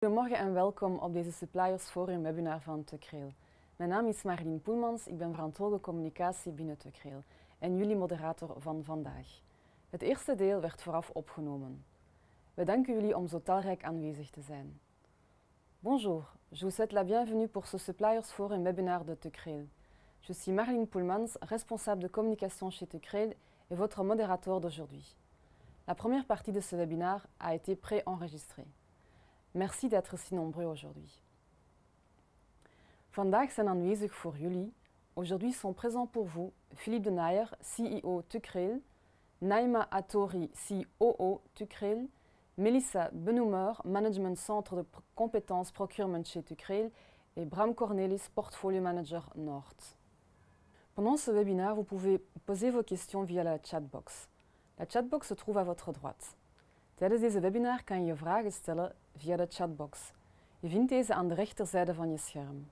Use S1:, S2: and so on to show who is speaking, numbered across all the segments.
S1: Goedemorgen en welkom op deze Suppliers Forum webinar van Tucrail. Mijn naam is Marleen Poelmans, ik ben verantwoordelijke communicatie binnen Tucrail en jullie moderator van vandaag. Het eerste deel werd vooraf opgenomen. We danken jullie om zo talrijk aanwezig te zijn. Bonjour, je vous souhaite la bienvenue pour ce Suppliers Forum webinar de Tucrail. Je suis Marleen Poelmans, responsable de communication chez Tucrail et votre modérateur d'aujourd'hui. La première partie de ce webinar a été pré-enregistrée. Merci d'être si nombreux aujourd'hui. Vandaag zijn aanwezig voor jullie. Aujourd'hui sont présents pour vous Philippe de Nayer, CEO Tucrail, Naima Hattori, COO Tucrail, Melissa Benoumer, Management Centre de compétences procurement chez Tucrail et Bram Cornelis, Portfolio Manager Nord. Pendant ce webinaire, vous pouvez poser vos questions via la chatbox. La chatbox se trouve à votre droite. Tijdens deze webinar kan je je vragen stellen via de chatbox. Je vindt deze aan de rechterzijde van je scherm.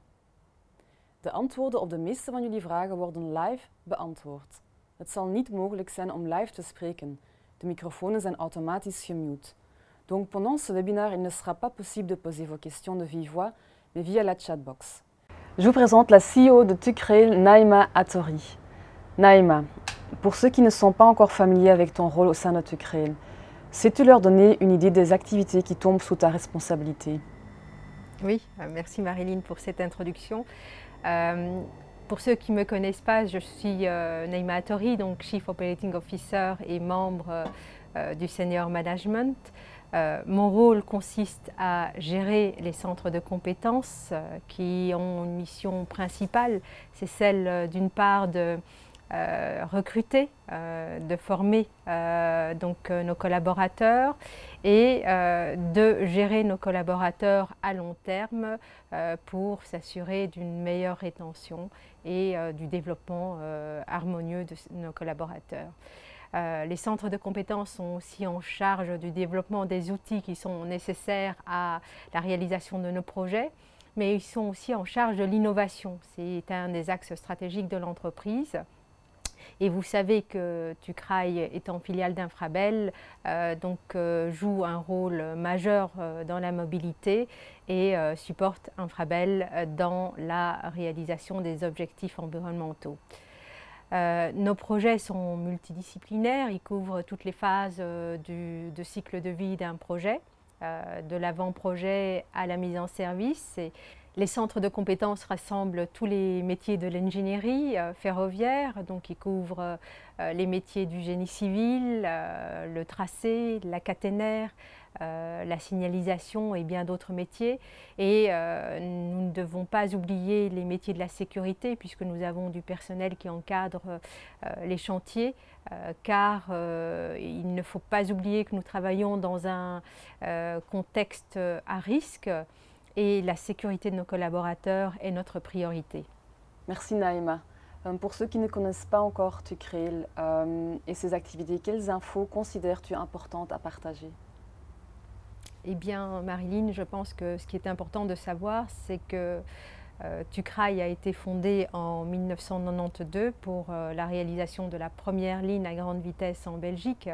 S1: De antwoorden op de meeste van jullie vragen worden live beantwoord. Het zal niet mogelijk zijn om live te spreken. De microfoons zijn automatisch gemute. Donc pendant ce webinaire, il ne sera pas possible de poser vos questions de vive voix, mais via la chatbox. Je vous présente la CEO de Tucrail, Naima Hattori. Naima, pour ceux qui ne sont pas encore familiers avec ton rôle au sein de Tucrail, sais-tu leur donner une idée des activités qui tombent sous ta responsabilité?
S2: Oui, merci Marilyn pour cette introduction. Pour ceux qui ne me connaissent pas, je suis Naima Hattori, donc Chief Operating Officer et membre du Senior Management. Mon rôle consiste à gérer les centres de compétences qui ont une mission principale, c'est celle d'une part de recruter, de former nos collaborateurs et de gérer nos collaborateurs à long terme pour s'assurer d'une meilleure rétention et du développement harmonieux de nos collaborateurs. Les centres de compétences sont aussi en charge du développement des outils qui sont nécessaires à la réalisation de nos projets, mais ils sont aussi en charge de l'innovation. C'est un des axes stratégiques de l'entreprise. Et vous savez que Tucrail, étant filiale d'Infrabel, joue un rôle majeur dans la mobilité et supporte Infrabel dans la réalisation des objectifs environnementaux. Nos projets sont multidisciplinaires, ils couvrent toutes les phases de cycle de vie d'un projet, de l'avant-projet à la mise en service. Les centres de compétences rassemblent tous les métiers de l'ingénierie ferroviaire, donc ils couvrent les métiers du génie civil, le tracé, la caténaire, la signalisation et bien d'autres métiers. Et nous ne devons pas oublier les métiers de la sécurité puisque nous avons du personnel qui encadre les chantiers, car il ne faut pas oublier que nous travaillons dans un contexte à risque. Et la sécurité de nos collaborateurs est notre priorité.
S1: Merci Naima. Pour ceux qui ne connaissent pas encore Tucrail et ses activités, quelles infos considères-tu importantes à partager?
S2: Eh bien, Marilyn, je pense que ce qui est important de savoir, c'est que Tucrail a été fondé en 1992 pour la réalisation de la première ligne à grande vitesse en Belgique,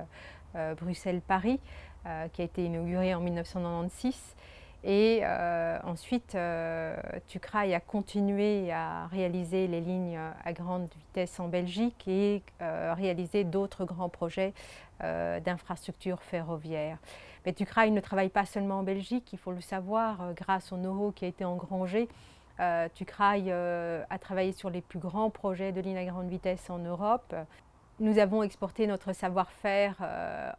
S2: Bruxelles-Paris, qui a été inaugurée en 1996. Et ensuite, Tucrail a continué à réaliser les lignes à grande vitesse en Belgique et réaliser d'autres grands projets d'infrastructures ferroviaires. Mais Tucrail ne travaille pas seulement en Belgique, il faut le savoir, grâce au know-how qui a été engrangé. Tucrail a travaillé sur les plus grands projets de lignes à grande vitesse en Europe. Nous avons exporté notre savoir-faire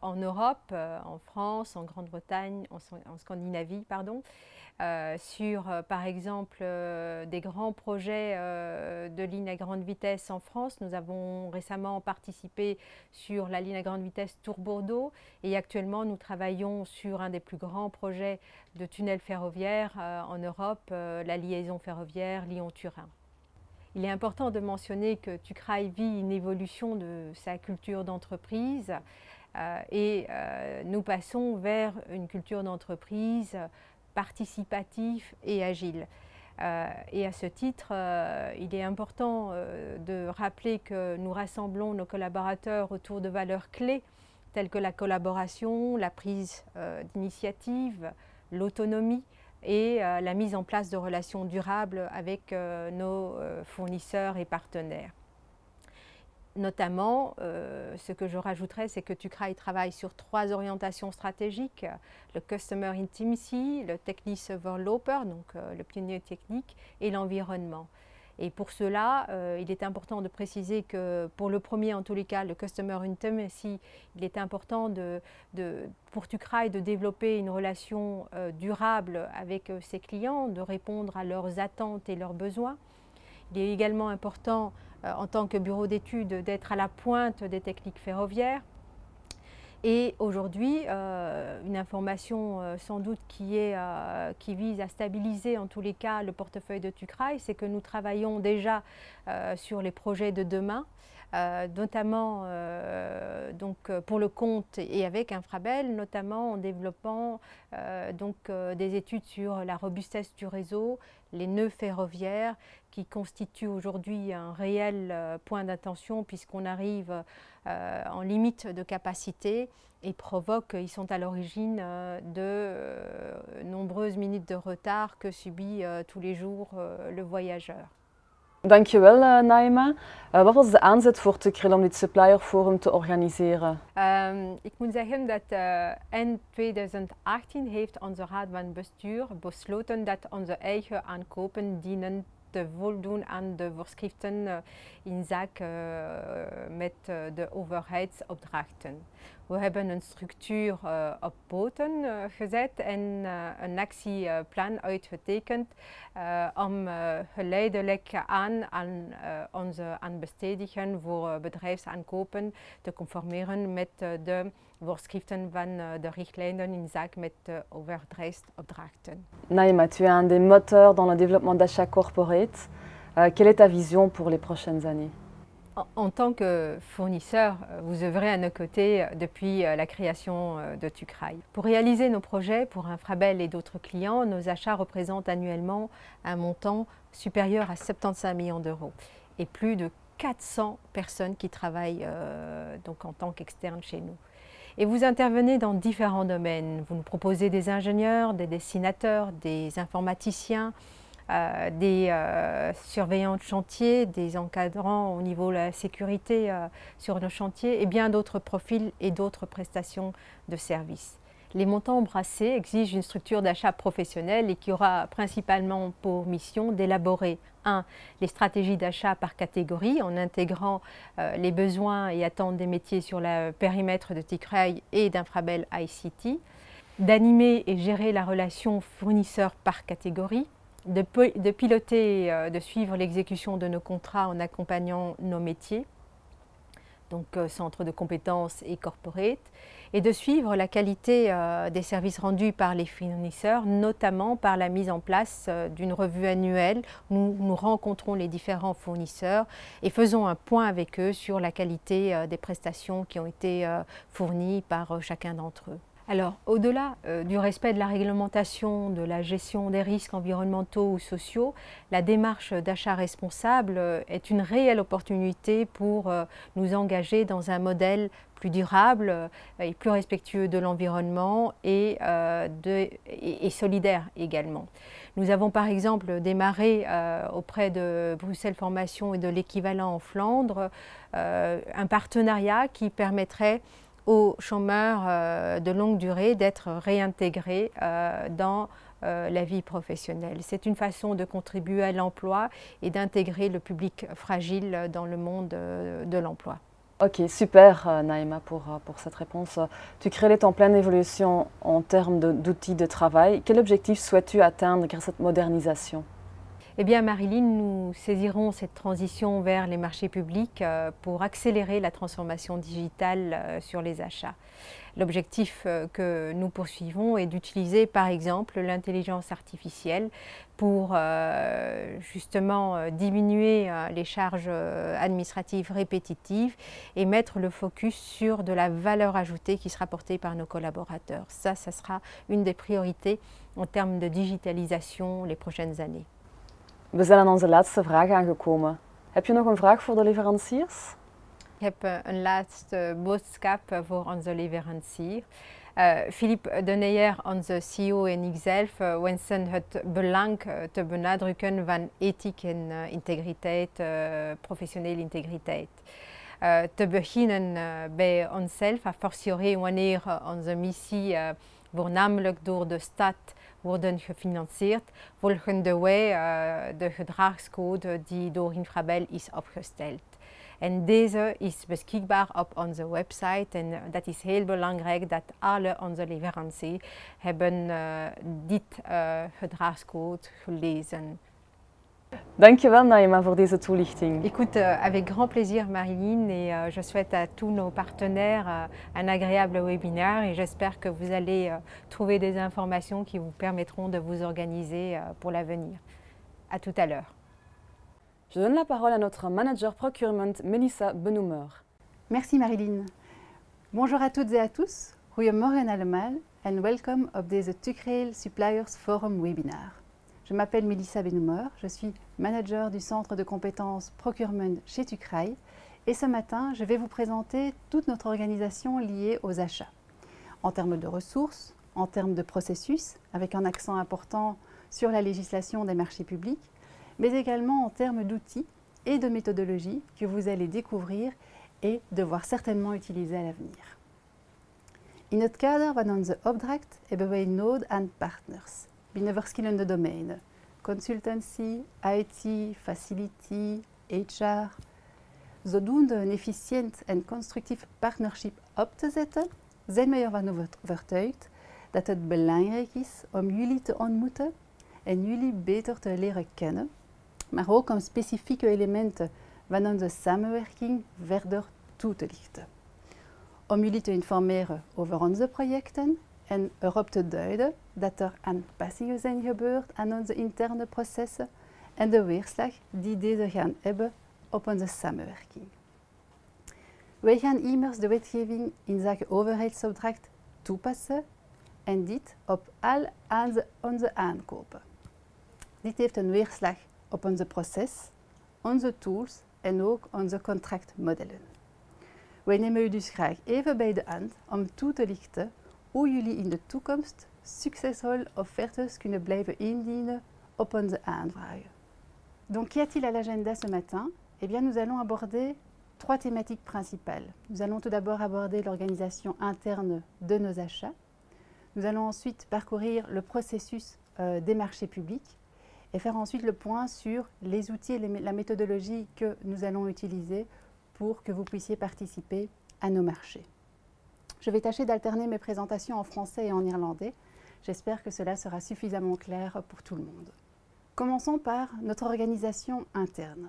S2: en Europe, en France, en Grande-Bretagne, en Scandinavie, sur par exemple des grands projets de lignes à grande vitesse en France. Nous avons récemment participé sur la ligne à grande vitesse Tours-Bordeaux et actuellement nous travaillons sur un des plus grands projets de tunnel ferroviaire en Europe, la liaison ferroviaire Lyon-Turin. Il est important de mentionner que Tucrail vit une évolution de sa culture d'entreprise et nous passons vers une culture d'entreprise participative et agile. Et à ce titre, il est important de rappeler que nous rassemblons nos collaborateurs autour de valeurs clés telles que la collaboration, la prise d'initiative, l'autonomie, et la mise en place de relations durables avec nos fournisseurs et partenaires. Notamment, ce que je rajouterais, c'est que TÜKRAI travaille sur 3 orientations stratégiques, le Customer Intimacy, le Technisch-Voorloper, donc le pionnier technique, et l'environnement. Et pour cela, il est important de préciser que pour le premier, en tous les cas, le Customer Intimacy, il est important pour TÜKRAI de développer une relation durable avec ses clients, de répondre à leurs attentes et leurs besoins. Il est également important, en tant que bureau d'études, d'être à la pointe des techniques ferroviaires. Et aujourd'hui, une information sans doute qui vise à stabiliser en tous les cas le portefeuille de TÜKRAI, c'est que nous travaillons déjà sur les projets de demain, notamment donc, pour le compte et avec Infrabel, notamment en développant des études sur la robustesse du réseau, les nœuds ferroviaires qui constituent aujourd'hui un réel point d'attention puisqu'on arrive en limite de capacité et ils sont à l'origine de nombreuses minutes de retard que subit tous les jours le voyageur.
S1: Dankjewel Naima. Wat was de aanzet voor TÜKRAI om dit Supplier Forum te organiseren?
S2: Ik moet zeggen dat eind 2018 heeft onze Raad van Bestuur besloten dat onze eigen aankopen dienen te voldoen aan de voorschriften in zaak met de overheidsopdrachten. We hebben een structuur op poten gezet en een actieplan uitgetekend om geleidelijk aan onze aanbestedingen voor bedrijfsaankopen te conformeren met de voorschriften van de richtlijnen in zaak met overheidsopdrachten.
S1: Naima, tu es un des moteurs dans le développement d'achat corporate. Quelle est ta vision pour les prochaines années?
S2: En tant que fournisseur, vous œuvrez à nos côtés depuis la création de TÜKRAI. Pour réaliser nos projets pour Infrabel et d'autres clients, nos achats représentent annuellement un montant supérieur à 75 millions d'euros et plus de 400 personnes qui travaillent donc en tant qu'externes chez nous. Et vous intervenez dans différents domaines. Vous nous proposez des ingénieurs, des dessinateurs, des informaticiens, des surveillants de chantier, des encadrants au niveau de la sécurité sur nos chantiers et bien d'autres profils et d'autres prestations de services. Les montants embrassés exigent une structure d'achat professionnelle et qui aura principalement pour mission d'élaborer les stratégies d'achat par catégorie en intégrant les besoins et attentes des métiers sur le périmètre de TÜKRAI et d'Infrabel ICT, d'animer et gérer la relation fournisseur par catégorie, de piloter, de suivre l'exécution de nos contrats en accompagnant nos métiers, donc centres de compétences et corporate, et de suivre la qualité des services rendus par les fournisseurs, notamment par la mise en place d'une revue annuelle où nous rencontrons les différents fournisseurs et faisons un point avec eux sur la qualité des prestations qui ont été fournies par chacun d'entre eux. Alors, au-delà du respect de la réglementation, de la gestion des risques environnementaux ou sociaux, la démarche d'achat responsable est une réelle opportunité pour nous engager dans un modèle plus durable et plus respectueux de l'environnement et solidaire également. Nous avons par exemple démarré auprès de Bruxelles Formation et de l'équivalent en Flandre un partenariat qui permettrait aux chômeurs de longue durée d'être réintégrés dans la vie professionnelle. C'est une façon de contribuer à l'emploi et d'intégrer le public fragile dans le monde de l'emploi.
S1: Ok, super Naima pour cette réponse. TÜKRAI est en pleine évolution en termes d'outils de travail. Quel objectif souhaites-tu atteindre grâce à cette modernisation?
S2: Eh bien Marilyn, nous saisirons cette transition vers les marchés publics pour accélérer la transformation digitale sur les achats. L'objectif que nous poursuivons est d'utiliser par exemple l'intelligence artificielle pour justement diminuer les charges administratives répétitives et mettre le focus sur de la valeur ajoutée qui sera portée par nos collaborateurs. Ça sera une des priorités en termes de digitalisation les prochaines années.
S1: We zijn aan onze laatste vraag aangekomen. Heb je nog een vraag voor de leveranciers?
S2: Ik heb een laatste boodschap voor onze leverancier. Philippe de Nyer, onze CEO en ikzelf, wensen het belang te benadrukken van ethiek en integriteit, professionele integriteit. Te beginnen bij onszelf, a fortiori wanneer onze missie voornamelijk door de staat worden gefinancierd, volgen wij de gedragscode die door Infrabel is opgesteld. En deze is beschikbaar op onze website en dat is heel belangrijk dat alle onze leveranciers hebben dit gedragscode gelezen.
S1: Dankjewel Naima voor deze toelichting.
S2: Écoute, avec grand plaisir Marilyn et je souhaite à tous nos partenaires un agréable webinaire et j'espère que vous allez trouver des informations qui vous permettront de vous organiser pour l'avenir. À tout à l'heure.
S1: Je donne la parole à notre manager procurement, Melissa Benoumer.
S3: Merci Marilyn. Bonjour à toutes et à tous. Goedemorgen allemaal en welkom op deze TUCRAIL Suppliers Forum webinar. Je m'appelle Melissa Benoumer, je suis manager du centre de compétences procurement chez TUCRAIL et ce matin, je vais vous présenter toute notre organisation liée aux achats. En termes de ressources, en termes de processus, avec un accent important sur la législation des marchés publics, mais également en termes d'outils et de méthodologies que vous allez découvrir et devoir certainement utiliser à l'avenir. In het kader van onze opdracht hebben wij nood aan partners binnen verschillende domeinen. Consultancy, IT, facility, HR. Zodoende een efficiënt en constructief partnership op te zetten, zijn wij ervan overtuigd dat het belangrijk is om jullie te ontmoeten en jullie beter te leren kennen, maar ook om specifieke elementen van onze samenwerking verder toe te lichten. Om jullie te informeren over onze projecten en erop te duiden dat er aanpassingen zijn gebeurd aan onze interne processen en de weerslag die deze gaan hebben op onze samenwerking. Wij gaan immers de wetgeving inzake overheidsopdracht toepassen en dit op al onze aankopen. Dit heeft een weerslag op onze proces, onze tools en ook onze contractmodellen. Wij nemen u dus graag even bij de hand om toe te lichten hoe jullie in de toekomst succesvol offertes kunnen blijven indienen op onze aanvragen. Donc, qu'y a-t-il à l'agenda ce matin? Eh bien, nous allons aborder 3 thématiques principales. Nous allons tout d'abord aborder l'organisation interne de nos achats. Nous allons ensuite parcourir le processus des marchés publics et faire ensuite le point sur les outils et la méthodologie que nous allons utiliser pour que vous puissiez participer à nos marchés. Je vais tâcher d'alterner mes présentations en français et en irlandais. J'espère que cela sera suffisamment clair pour tout le monde. Commençons par notre organisation interne.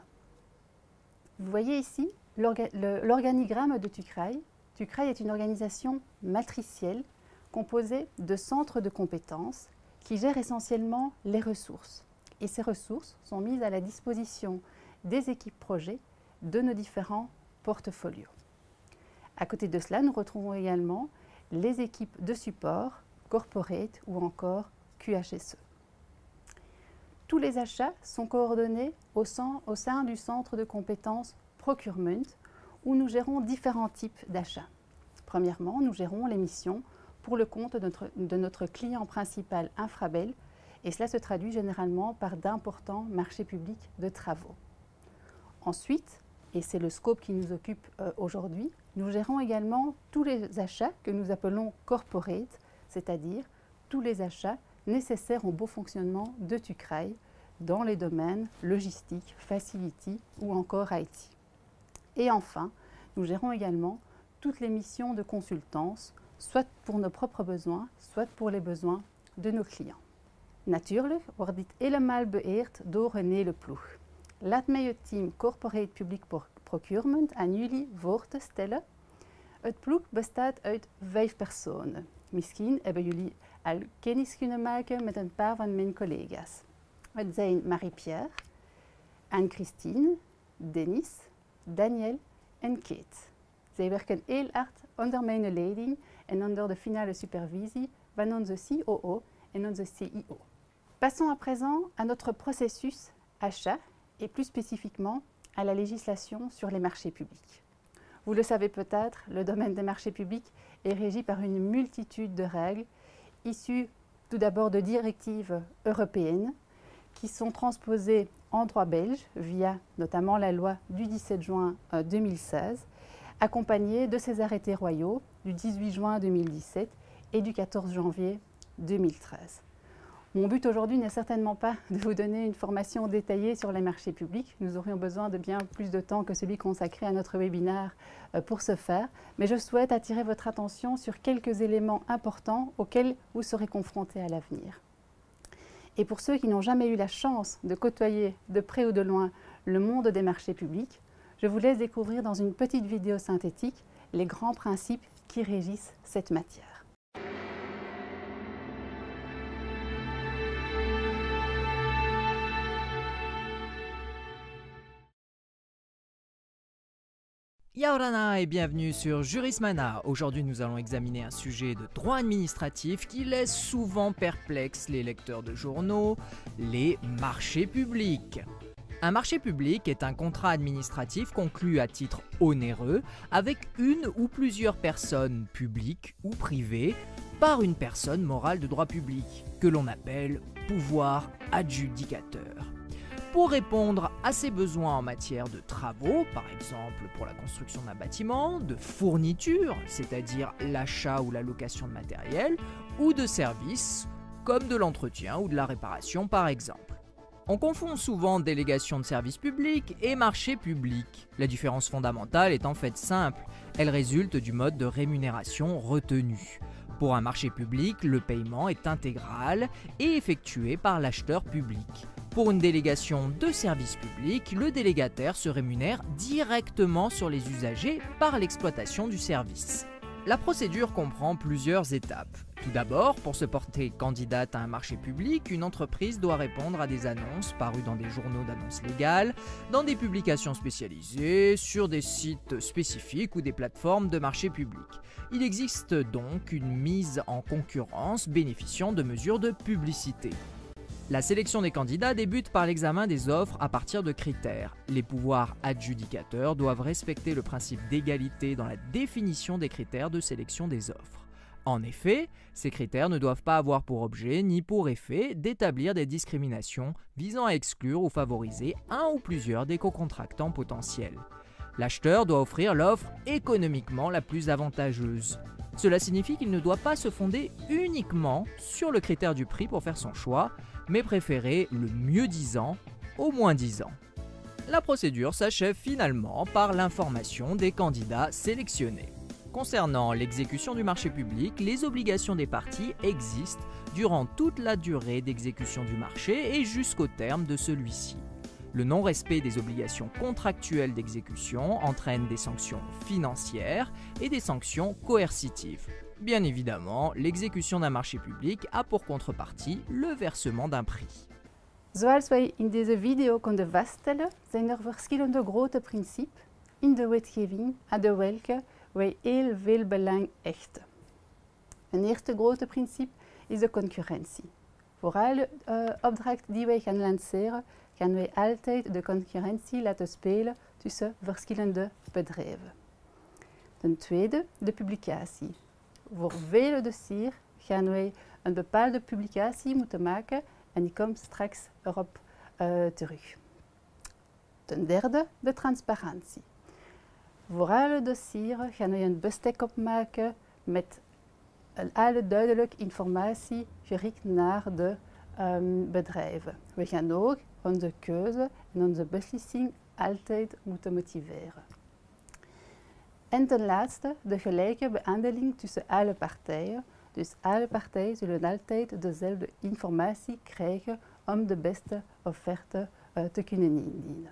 S3: Vous voyez ici l'organigramme de TUCRAIL. TUCRAIL est une organisation matricielle composée de centres de compétences qui gèrent essentiellement les ressources. Et ces ressources sont mises à la disposition des équipes projets de nos différents portfolios. À côté de cela, nous retrouvons également les équipes de support, corporate ou encore QHSE. Tous les achats sont coordonnés au sein du centre de compétences procurement où nous gérons différents types d'achats. Premièrement, nous gérons les missions pour le compte de notre client principal Infrabel et cela se traduit généralement par d'importants marchés publics de travaux. Ensuite, et c'est le scope qui nous occupe aujourd'hui, nous gérons également tous les achats que nous appelons corporate, c'est-à-dire tous les achats nécessaires au bon fonctionnement de TUCRAIL dans les domaines logistique, facility ou encore IT. Et enfin, nous gérons également toutes les missions de consultance, soit pour nos propres besoins, soit pour les besoins de nos clients. Natuurlijk wordt dit helemaal beheerd door René Le Ploeg. Laat mij het team Corporate Public Procurement aan jullie voor te stellen. Het ploeg bestaat uit 5 personen. Misschien hebben jullie al kennis kunnen maken met een paar van mijn collega's. Het zijn Marie-Pierre, Anne-Christine, Denis, Daniel en Kate. Zij werken heel hard onder mijn leiding en onder de finale supervisie van onze COO et onze CIO. Passons à présent à notre processus achat et plus spécifiquement à la législation sur les marchés publics. Vous le savez peut-être, le domaine des marchés publics est régi par une multitude de règles issues tout d'abord de directives européennes qui sont transposées en droit belge via notamment la loi du 17 juin 2016, accompagnée de ces arrêtés royaux du 18 juin 2017 et du 14 janvier 2013. Mon but aujourd'hui n'est certainement pas de vous donner une formation détaillée sur les marchés publics. Nous aurions besoin de bien plus de temps que celui consacré à notre webinaire pour ce faire. Mais je souhaite attirer votre attention sur quelques éléments importants auxquels vous serez confrontés à l'avenir. Et pour ceux qui n'ont jamais eu la chance de côtoyer de près ou de loin le monde des marchés publics, je vous laisse découvrir dans une petite vidéo synthétique les grands principes qui régissent cette matière.
S4: Yaorana et bienvenue sur Jurismana. Aujourd'hui nous allons examiner un sujet de droit administratif qui laisse souvent perplexes les lecteurs de journaux, les marchés publics. Un marché public est un contrat administratif conclu à titre onéreux avec une ou plusieurs personnes publiques ou privées par une personne morale de droit public, que l'on appelle pouvoir adjudicateur. Pour répondre à ses besoins en matière de travaux, par exemple pour la construction d'un bâtiment, de fourniture, c'est-à-dire l'achat ou la location de matériel, ou de services, comme de l'entretien ou de la réparation par exemple. On confond souvent délégation de services publics et marché public. La différence fondamentale est en fait simple, elle résulte du mode de rémunération retenu. Pour un marché public, le paiement est intégral et effectué par l'acheteur public. Pour une délégation de service public, le délégataire se rémunère directement sur les usagers par l'exploitation du service. La procédure comprend plusieurs étapes. Tout d'abord, pour se porter candidate à un marché public, une entreprise doit répondre à des annonces parues dans des journaux d'annonces légales, dans des publications spécialisées, sur des sites spécifiques ou des plateformes de marché public. Il existe donc une mise en concurrence bénéficiant de mesures de publicité. La sélection des candidats débute par l'examen des offres à partir de critères. Les pouvoirs adjudicateurs doivent respecter le principe d'égalité dans la définition des critères de sélection des offres. En effet, ces critères ne doivent pas avoir pour objet ni pour effet d'établir des discriminations visant à exclure ou favoriser un ou plusieurs des co-contractants potentiels. L'acheteur doit offrir l'offre économiquement la plus avantageuse. Cela signifie qu'il ne doit pas se fonder uniquement sur le critère du prix pour faire son choix, mais préférer le mieux-disant au moins-disant. La procédure s'achève finalement par l'information des candidats sélectionnés. Concernant l'exécution du marché public, les obligations des parties existent durant toute la durée d'exécution du marché et jusqu'au terme de celui-ci. Le non-respect des obligations contractuelles d'exécution entraîne des sanctions financières et des sanctions coercitives. Bien évidemment, l'exécution d'un marché public a pour contrepartie le versement d'un prix.
S3: Zoals wij in deze video konden vaststellen, zijn er verschillende grote principes in de wetgeving aan de welke wij heel veel belang hechten. Een eerste grote principe is de concurrentie. Voor alle opdracht die wij gaan lanceren, gaan wij altijd de concurrentie laten spelen tussen verschillende bedrijven. Ten tweede, de publicatie. Voor vele dossiers gaan wij een bepaalde publicatie moeten maken en ik kom straks erop terug. Ten derde, de transparantie. Voor alle dossiers gaan wij een bestek opmaken met alle duidelijke informatie gericht naar de bedrijven. We gaan ook onze keuze en onze beslissing altijd moeten motiveren. En ten laatste de gelijke behandeling tussen alle partijen. Dus alle partijen zullen altijd dezelfde informatie krijgen om de beste offerte te kunnen indienen.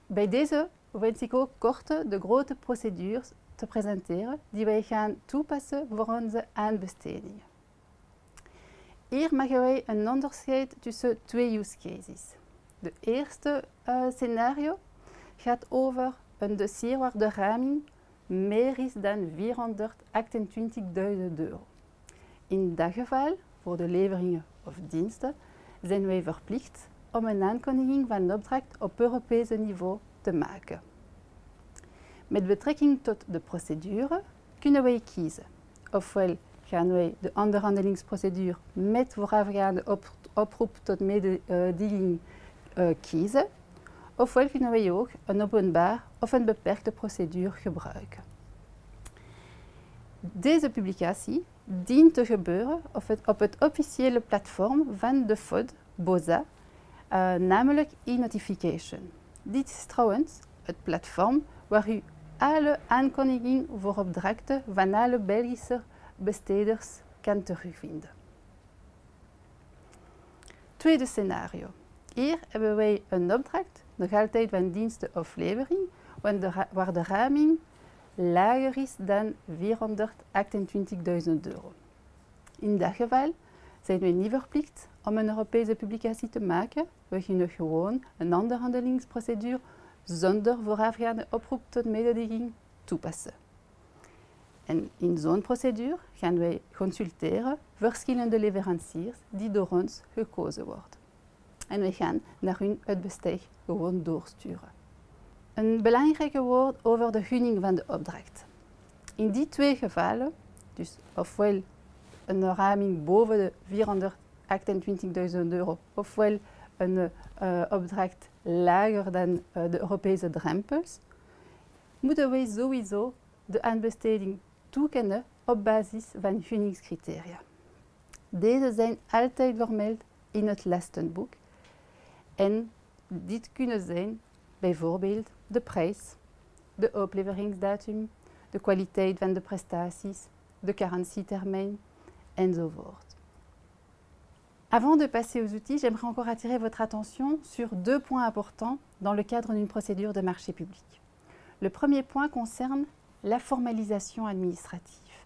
S3: Bij deze wens ik ook kort de grote procedures te presenteren die wij gaan toepassen voor onze aanbestedingen. Hier maken wij een onderscheid tussen twee use cases. De eerste scenario gaat over een dossier waar de raming meer is dan €428.000. In dat geval, voor de leveringen of diensten, zijn wij verplicht om een aankondiging van opdracht op Europees niveau te maken. Met betrekking tot de procedure kunnen wij kiezen. Ofwel gaan wij de onderhandelingsprocedure met voorafgaande oproep tot mededinging kiezen, ofwel kunnen wij ook een openbaar of een beperkte procedure gebruiken. Deze publicatie dient te gebeuren op het officiële platform van de FOD, BOZA, namelijk e-notification. Dit is trouwens het platform waar u alle aankondigingen voor opdrachten van alle Belgische besteders kan terugvinden. Tweede scenario. Hier hebben wij een opdracht, nog altijd van diensten of levering, waar de raming lager is dan €428.000. In dat geval zijn we niet verplicht om een Europese publicatie te maken. We kunnen gewoon een onderhandelingsprocedure zonder voorafgaande oproep tot mededinging toepassen. En in zo'n procedure gaan wij consulteren verschillende leveranciers die door ons gekozen worden. En we gaan naar hun het bestek gewoon doorsturen. Een belangrijk woord over de gunning van de opdracht. In die twee gevallen, dus ofwel een raming boven de €428.000, ofwel een opdracht lager dan de Europese drempels, moeten wij sowieso de aanbesteding toekennen op basis van gunningscriteria. Deze zijn altijd vermeld in het lastenboek en dit kunnen zijn bijvoorbeeld de prijs, de opleveringsdatum, de kwaliteit van de prestaties, de garantietermijn enzovoort. Avant de passer aux outils, j'aimerais encore attirer votre attention sur deux points importants dans le cadre d'une procédure de marché public. Le premier point concerne la formalisation administrative.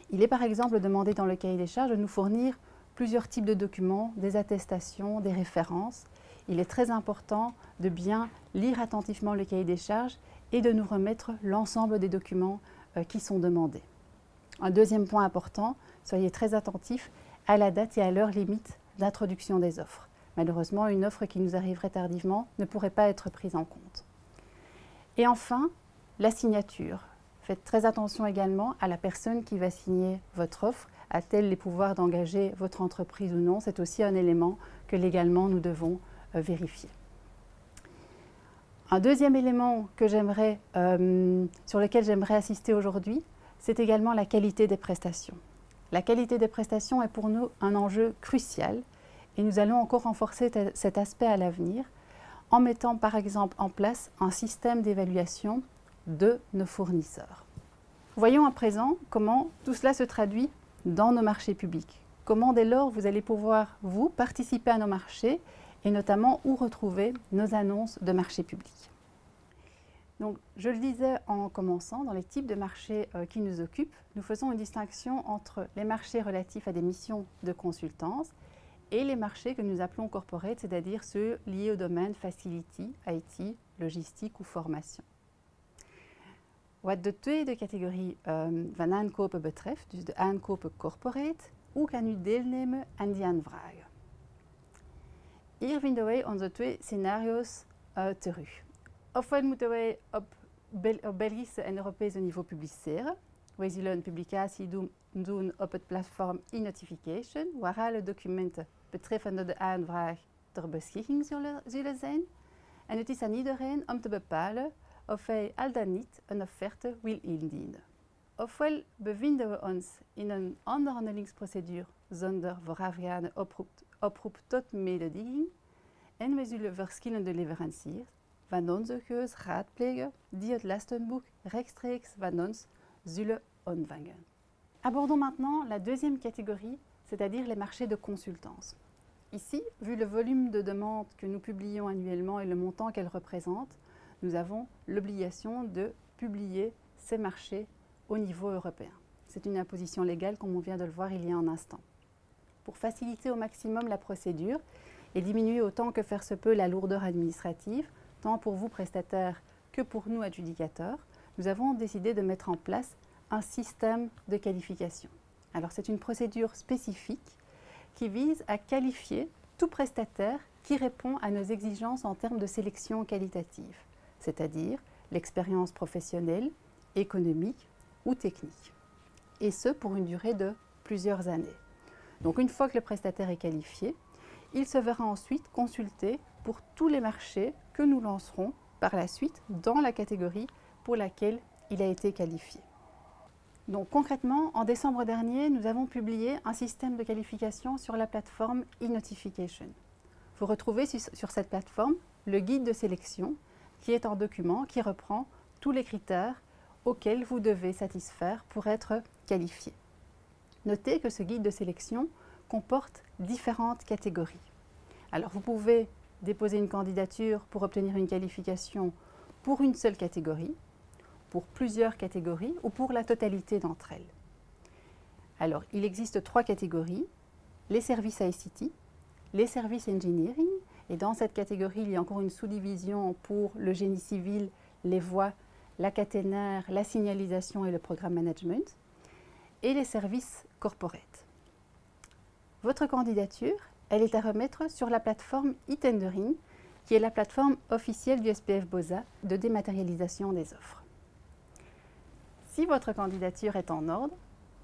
S3: Il est par exemple demandé dans le cahier des charges de nous fournir plusieurs types de documents, des attestations, des références. Il est très important de bien lire attentivement le cahier des charges et de nous remettre l'ensemble des documents qui sont demandés. Un deuxième point important, soyez très attentifs à la date et à l'heure limite d'introduction des offres. Malheureusement, une offre qui nous arriverait tardivement ne pourrait pas être prise en compte. Et enfin, la signature. Faites très attention également à la personne qui va signer votre offre. A-t-elle les pouvoirs d'engager votre entreprise ou non? C'est aussi un élément que légalement nous devons vérifier. Un deuxième élément que sur lequel j'aimerais assister aujourd'hui, c'est également la qualité des prestations. La qualité des prestations est pour nous un enjeu crucial et nous allons encore renforcer cet aspect à l'avenir en mettant par exemple en place un système d'évaluation de nos fournisseurs. Voyons à présent comment tout cela se traduit dans nos marchés publics. Comment dès lors vous allez pouvoir, vous, participer à nos marchés et notamment où retrouver nos annonces de marchés publics. Donc, je le disais en commençant, dans les types de marchés qui nous occupent, nous faisons une distinction entre les marchés relatifs à des missions de consultance et les marchés que nous appelons corporate, c'est-à-dire ceux liés au domaine facility, IT, logistique ou formation. Wat de tweede categorie van aankopen betreft, dus de aankopen corporate, hoe kan u deelnemen aan die aanvragen? Hier vinden wij onze twee scenario's terug. Ofwel moeten wij op Belgische en Europese niveau publiceren. Wij zullen een publicatie doen op het platform e-notification, waar alle documenten betreffende de aanvraag ter beschikking zullen zijn. En het is aan iedereen om te bepalen of hij al dan niet een offerte wil indienen. Ofwel bevinden we ons in een onderhandelingsprocedure zonder voorafgaande oproep tot mededinging en we zullen verschillende leveranciers van onze keus raadplegen die het lastenboek rechtstreeks van ons zullen ontvangen. Abordons maintenant la deuxième catégorie, c'est-à-dire les marchés de consultance. Ici, vu le volume de demandes que nous publions annuellement et le montant qu'elles représentent, nous avons l'obligation de publier ces marchés au niveau européen. C'est une imposition légale comme on vient de le voir il y a un instant. Pour faciliter au maximum la procédure et diminuer autant que faire se peut la lourdeur administrative, tant pour vous prestataires que pour nous adjudicateurs, nous avons décidé de mettre en place un système de qualification. Alors c'est une procédure spécifique qui vise à qualifier tout prestataire qui répond à nos exigences en termes de sélection qualitative, c'est-à-dire l'expérience professionnelle, économique ou technique. Et ce, pour une durée de plusieurs années. Donc une fois que le prestataire est qualifié, il se verra ensuite consulté pour tous les marchés que nous lancerons par la suite dans la catégorie pour laquelle il a été qualifié. Donc concrètement, en décembre dernier, nous avons publié un système de qualification sur la plateforme e-Notification. Vous retrouvez sur cette plateforme le guide de sélection qui est un document qui reprend tous les critères auxquels vous devez satisfaire pour être qualifié. Notez que ce guide de sélection comporte différentes catégories. Alors vous pouvez déposer une candidature pour obtenir une qualification pour une seule catégorie, pour plusieurs catégories ou pour la totalité d'entre elles. Alors, il existe 3 catégories, les services ICT, les services engineering, et dans cette catégorie, il y a encore une sous-division pour le génie civil, les voies, la caténaire, la signalisation et le programme management, et les services corporate. Votre candidature, elle est à remettre sur la plateforme e-Tendering, qui est la plateforme officielle du SPF BOSA de dématérialisation des offres. Si votre candidature est en ordre,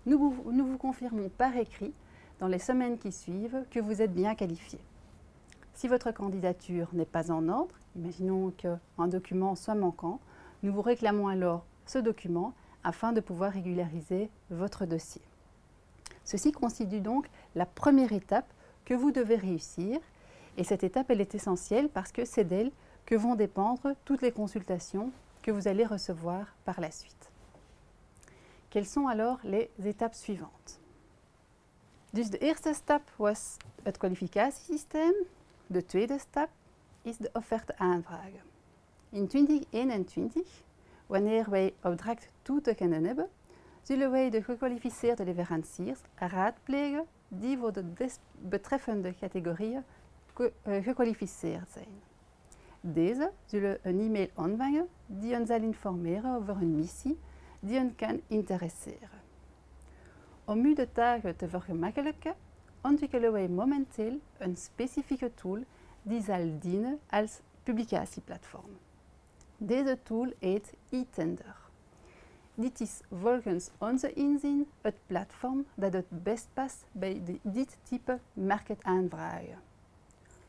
S3: nous vous confirmons par écrit dans les semaines qui suivent que vous êtes bien qualifié. Si votre candidature n'est pas en ordre, imaginons qu'un document soit manquant, nous vous réclamons alors ce document afin de pouvoir régulariser votre dossier. Ceci constitue donc la première étape que vous devez réussir, et cette étape elle est essentielle parce que c'est d'elle que vont dépendre toutes les consultations que vous allez recevoir par la suite. Quelles sont alors les étapes suivantes? Dus de eerste stap was het kwalificatiesysteem. De tweede stap is de offerte aanvragen. In 2021, wanneer wij opdracht toe te kennen hebben, zullen wij de gekwalificeerde leveranciers raadplegen die voor de betreffende categorieën gekwalificeerd zijn. Deze zullen een e-mail ontvangen die ons zal informeren over hun missie die hen kan interesseren. Om u de taken te vergemakkelijken, ontwikkelen wij momenteel een specifieke tool die zal dienen als publicatieplatform. Deze tool heet e-Tender. Dit is volgens onze inzien het platform dat het best past bij dit type marketaanvragen.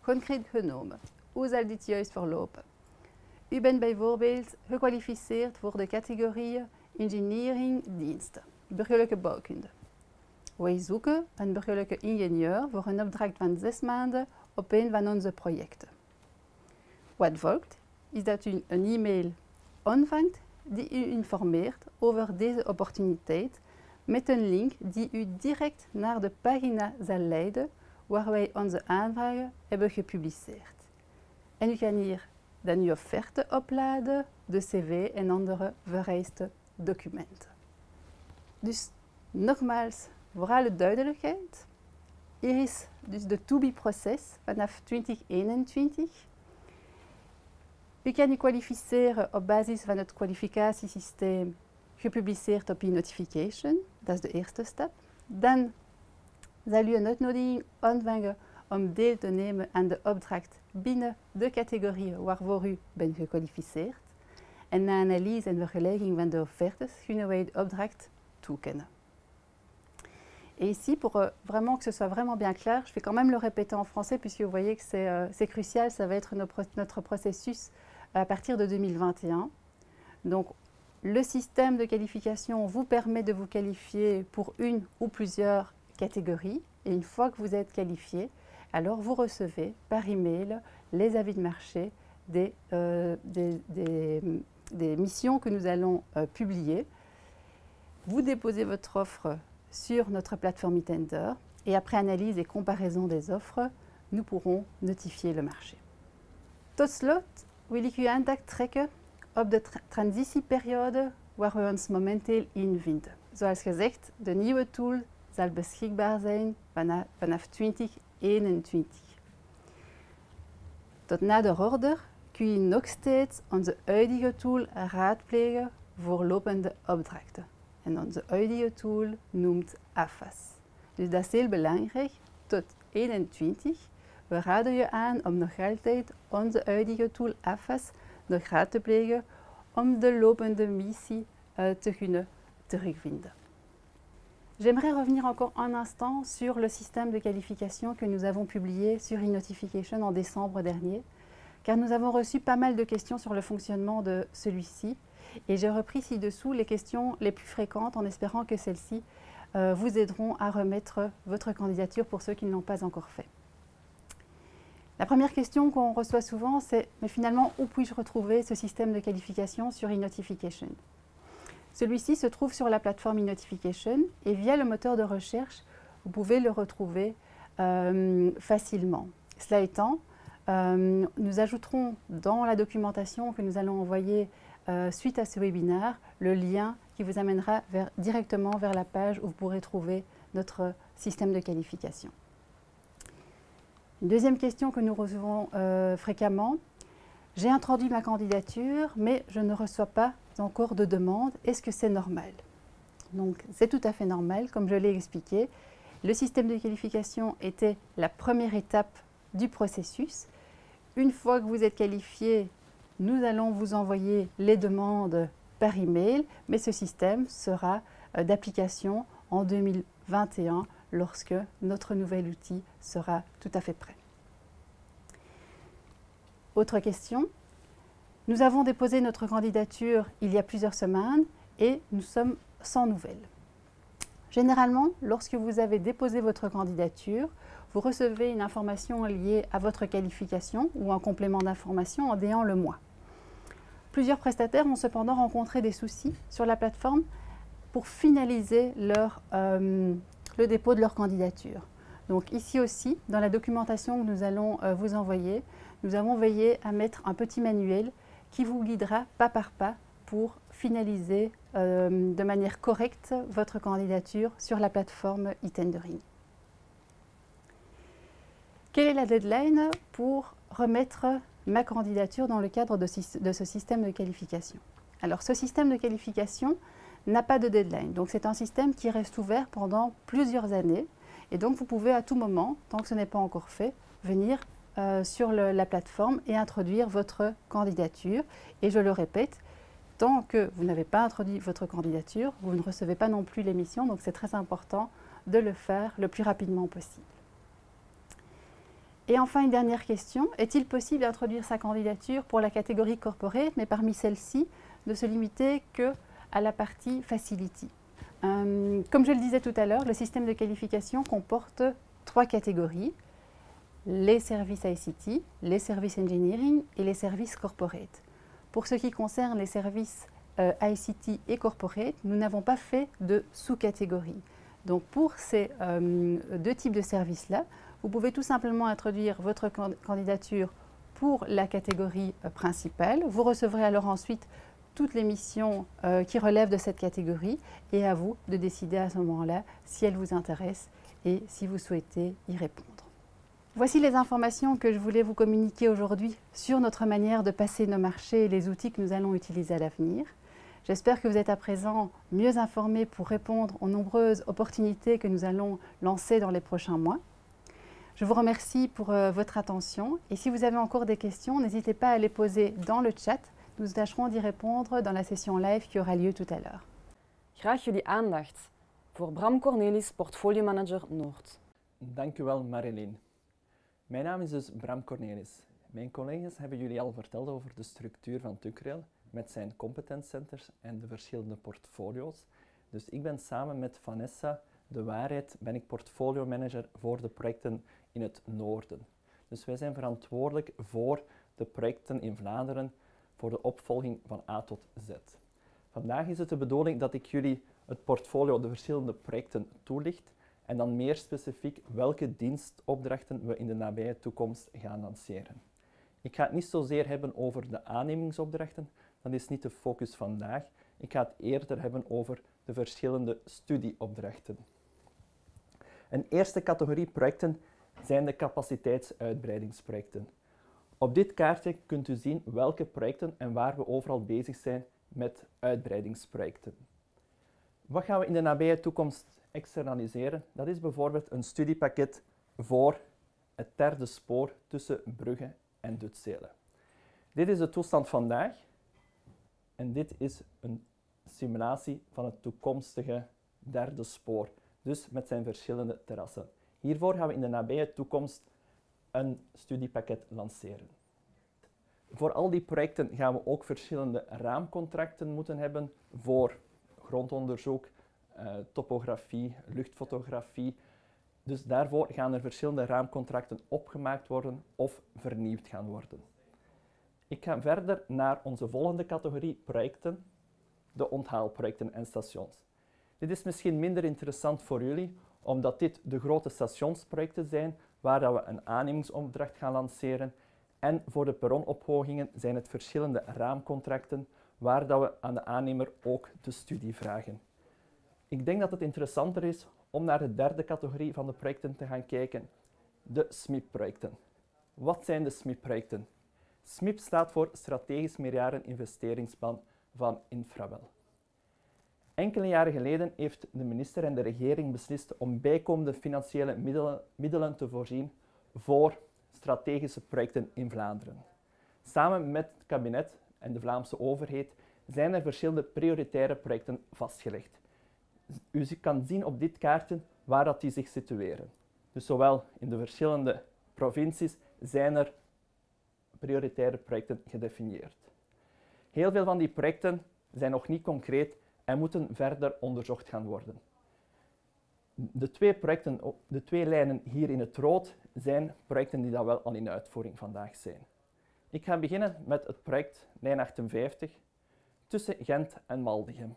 S3: Concreet genomen, hoe zal dit juist verlopen? U bent bijvoorbeeld gekwalificeerd voor de categorieën engineering diensten, burgerlijke bouwkunde. Wij zoeken een burgerlijke ingenieur voor een opdracht van 6 maanden op een van onze projecten. Wat volgt is dat u een e-mail ontvangt die u informeert over deze opportuniteit met een link die u direct naar de pagina zal leiden waar wij onze aanvragen hebben gepubliceerd. En u kan hier dan uw offerte opladen, de cv en andere vereiste documenten. Dus nogmaals, voor alle duidelijkheid, hier is dus de to-be-proces vanaf 2021. U kan u kwalificeren op basis van het kwalificatiesysteem gepubliceerd op e-Notification, dat is de eerste stap. Dan zal u een uitnodiging ontvangen om deel te nemen aan de opdracht binnen de categorieën waarvoor u bent gekwalificeerd. En na analyse en vergelijking van de offertes kunnen wij de opdracht toekennen. Et ici, pour vraiment que ce soit vraiment bien clair, je vais quand même le répéter en français puisque vous voyez que c'est crucial, ça va être notre processus à partir de 2021. Donc, le système de qualification vous permet de vous qualifier pour une ou plusieurs catégories. Et une fois que vous êtes qualifié, alors vous recevez par email les avis de marché des missions que nous allons publier. Vous déposez votre offre sur notre plateforme e-Tender et après analyse et comparaison des offres, nous pourrons notifier le marché. Tot slot wil ik uw aandacht trekken op de transitieperiode waar we ons momenteel in vinden. Zoals gezegd, de nieuwe tool zal beschikbaar zijn vanaf 2021. Tot nader order kun je nog steeds onze huidige tool raadplegen voor lopende opdrachten. En onze huidige tool noemt AFAS. Dus dat is heel belangrijk. Tot 2021. We raden je aan om nog altijd onze huidige tool AFAS nog raad te plegen om de lopende missie te kunnen terugvinden. J'aimerais revenir encore un instant sur le système de qualification que nous avons publié sur eNotification en décembre dernier, car nous avons reçu pas mal de questions sur le fonctionnement de celui-ci et j'ai repris ci-dessous les questions les plus fréquentes en espérant que celles-ci vous aideront à remettre votre candidature pour ceux qui ne l'ont pas encore fait. La première question qu'on reçoit souvent, c'est « Mais finalement, où puis-je retrouver ce système de qualification sur eNotification ?» Celui-ci se trouve sur la plateforme eNotification et via le moteur de recherche, vous pouvez le retrouver facilement. Cela étant, nous ajouterons dans la documentation que nous allons envoyer suite à ce webinaire le lien qui vous amènera directement vers la page où vous pourrez trouver notre système de qualification. Une deuxième question que nous recevons fréquemment, j'ai introduit ma candidature, mais je ne reçois pas encore de demande. Est-ce que c'est normal? Donc, c'est tout à fait normal, comme je l'ai expliqué. Le système de qualification était la première étape du processus. Une fois que vous êtes qualifié, nous allons vous envoyer les demandes par email, mais ce système sera d'application en 2021 lorsque notre nouvel outil sera tout à fait prêt. Autre question. Nous avons déposé notre candidature il y a plusieurs semaines et nous sommes sans nouvelles. Généralement, lorsque vous avez déposé votre candidature, vous recevez une information liée à votre qualification ou un complément d'information en déant le mois. Plusieurs prestataires ont cependant rencontré des soucis sur la plateforme pour finaliser le dépôt de leur candidature. Donc ici aussi, dans la documentation que nous allons vous envoyer, nous avons veillé à mettre un petit manuel qui vous guidera pas par pas pour finaliser de manière correcte votre candidature sur la plateforme e-tendering. Quelle est la deadline pour remettre ma candidature dans le cadre de ce système de qualification? Alors ce système de qualification n'a pas de deadline, donc c'est un système qui reste ouvert pendant plusieurs années et donc vous pouvez à tout moment, tant que ce n'est pas encore fait, venir sur la plateforme et introduire votre candidature. Et je le répète, tant que vous n'avez pas introduit votre candidature, vous ne recevez pas non plus l'émission, donc c'est très important de le faire le plus rapidement possible. Et enfin, une dernière question, est-il possible d'introduire sa candidature pour la catégorie corporate, mais parmi celles-ci, de se limiter qu'à la partie Facility? Comme je le disais tout à l'heure, le système de qualification comporte 3 catégories. Les services ICT, les services engineering et les services corporate. Pour ce qui concerne les services ICT et corporate, nous n'avons pas fait de sous-catégorie. Donc pour ces 2 types de services-là, vous pouvez tout simplement introduire votre candidature pour la catégorie principale. Vous recevrez alors ensuite toutes les missions qui relèvent de cette catégorie et à vous de décider à ce moment-là si elles vous intéressent et si vous souhaitez y répondre. Voici les informations que je voulais vous communiquer aujourd'hui sur notre manière de passer nos marchés et les outils que nous allons utiliser à l'avenir. J'espère que vous êtes à présent mieux informés pour répondre aux nombreuses opportunités que nous allons lancer dans les prochains mois. Je vous remercie pour votre attention et si vous avez encore des questions, n'hésitez pas à les poser dans le chat. Nous tâcherons d'y répondre dans la session live qui aura lieu tout à l'heure.
S1: Graag jullie aandacht voor Bram Cornelis, Portfolio Manager Noord.
S5: Dank u wel, Marilyn. Mijn naam is dus Bram Cornelis. Mijn collega's hebben jullie al verteld over de structuur van TUCRAIL met zijn competence centers en de verschillende portfolio's. Dus ik ben samen met Vanessa de Waarheid ben ik portfolio manager voor de projecten in het noorden. Dus wij zijn verantwoordelijk voor de projecten in Vlaanderen voor de opvolging van A tot Z. Vandaag is het de bedoeling dat ik jullie het portfolio, de verschillende projecten toelicht en dan meer specifiek welke dienstopdrachten we in de nabije toekomst gaan lanceren. Ik ga het niet zozeer hebben over de aannemingsopdrachten, dat is niet de focus vandaag. Ik ga het eerder hebben over de verschillende studieopdrachten. Een eerste categorie projecten zijn de capaciteitsuitbreidingsprojecten. Op dit kaartje kunt u zien welke projecten en waar we overal bezig zijn met uitbreidingsprojecten. Wat gaan we in de nabije toekomst externaliseren? Dat is bijvoorbeeld een studiepakket voor het derde spoor tussen Brugge en Dutzele. Dit is de toestand vandaag En dit is een simulatie van het toekomstige derde spoor, dus met zijn verschillende terrassen. Hiervoor gaan we in de nabije toekomst een studiepakket lanceren. Voor al die projecten gaan we ook verschillende raamcontracten moeten hebben voor grondonderzoek, topografie, luchtfotografie. Dus daarvoor gaan er verschillende raamcontracten opgemaakt worden of vernieuwd gaan worden. Ik ga verder naar onze volgende categorie projecten, de onthaalprojecten en stations. Dit is misschien minder interessant voor jullie, omdat dit de grote stationsprojecten zijn waar we een aannemingsopdracht gaan lanceren. En voor de perronophogingen zijn het verschillende raamcontracten waar we aan de aannemer ook de studie vragen. Ik denk dat het interessanter is om naar de derde categorie van de projecten te gaan kijken, de SMIP-projecten. Wat zijn de SMIP-projecten? SMIP staat voor Strategisch Meerjaren Investeringsplan van Infrawel. Enkele jaren geleden heeft de minister en de regering beslist om bijkomende financiële middelen te voorzien voor strategische projecten in Vlaanderen. Samen met het kabinet en de Vlaamse overheid zijn er verschillende prioritaire projecten vastgelegd. U kan zien op dit kaartje waar die zich situeren. Dus zowel in de verschillende provincies zijn er prioritaire projecten gedefinieerd. Heel veel van die projecten zijn nog niet concreet en moeten verder onderzocht gaan worden. De twee lijnen hier in het rood zijn projecten die wel al in uitvoering vandaag zijn. Ik ga beginnen met het project Lijn 58 tussen Gent en Maldegem.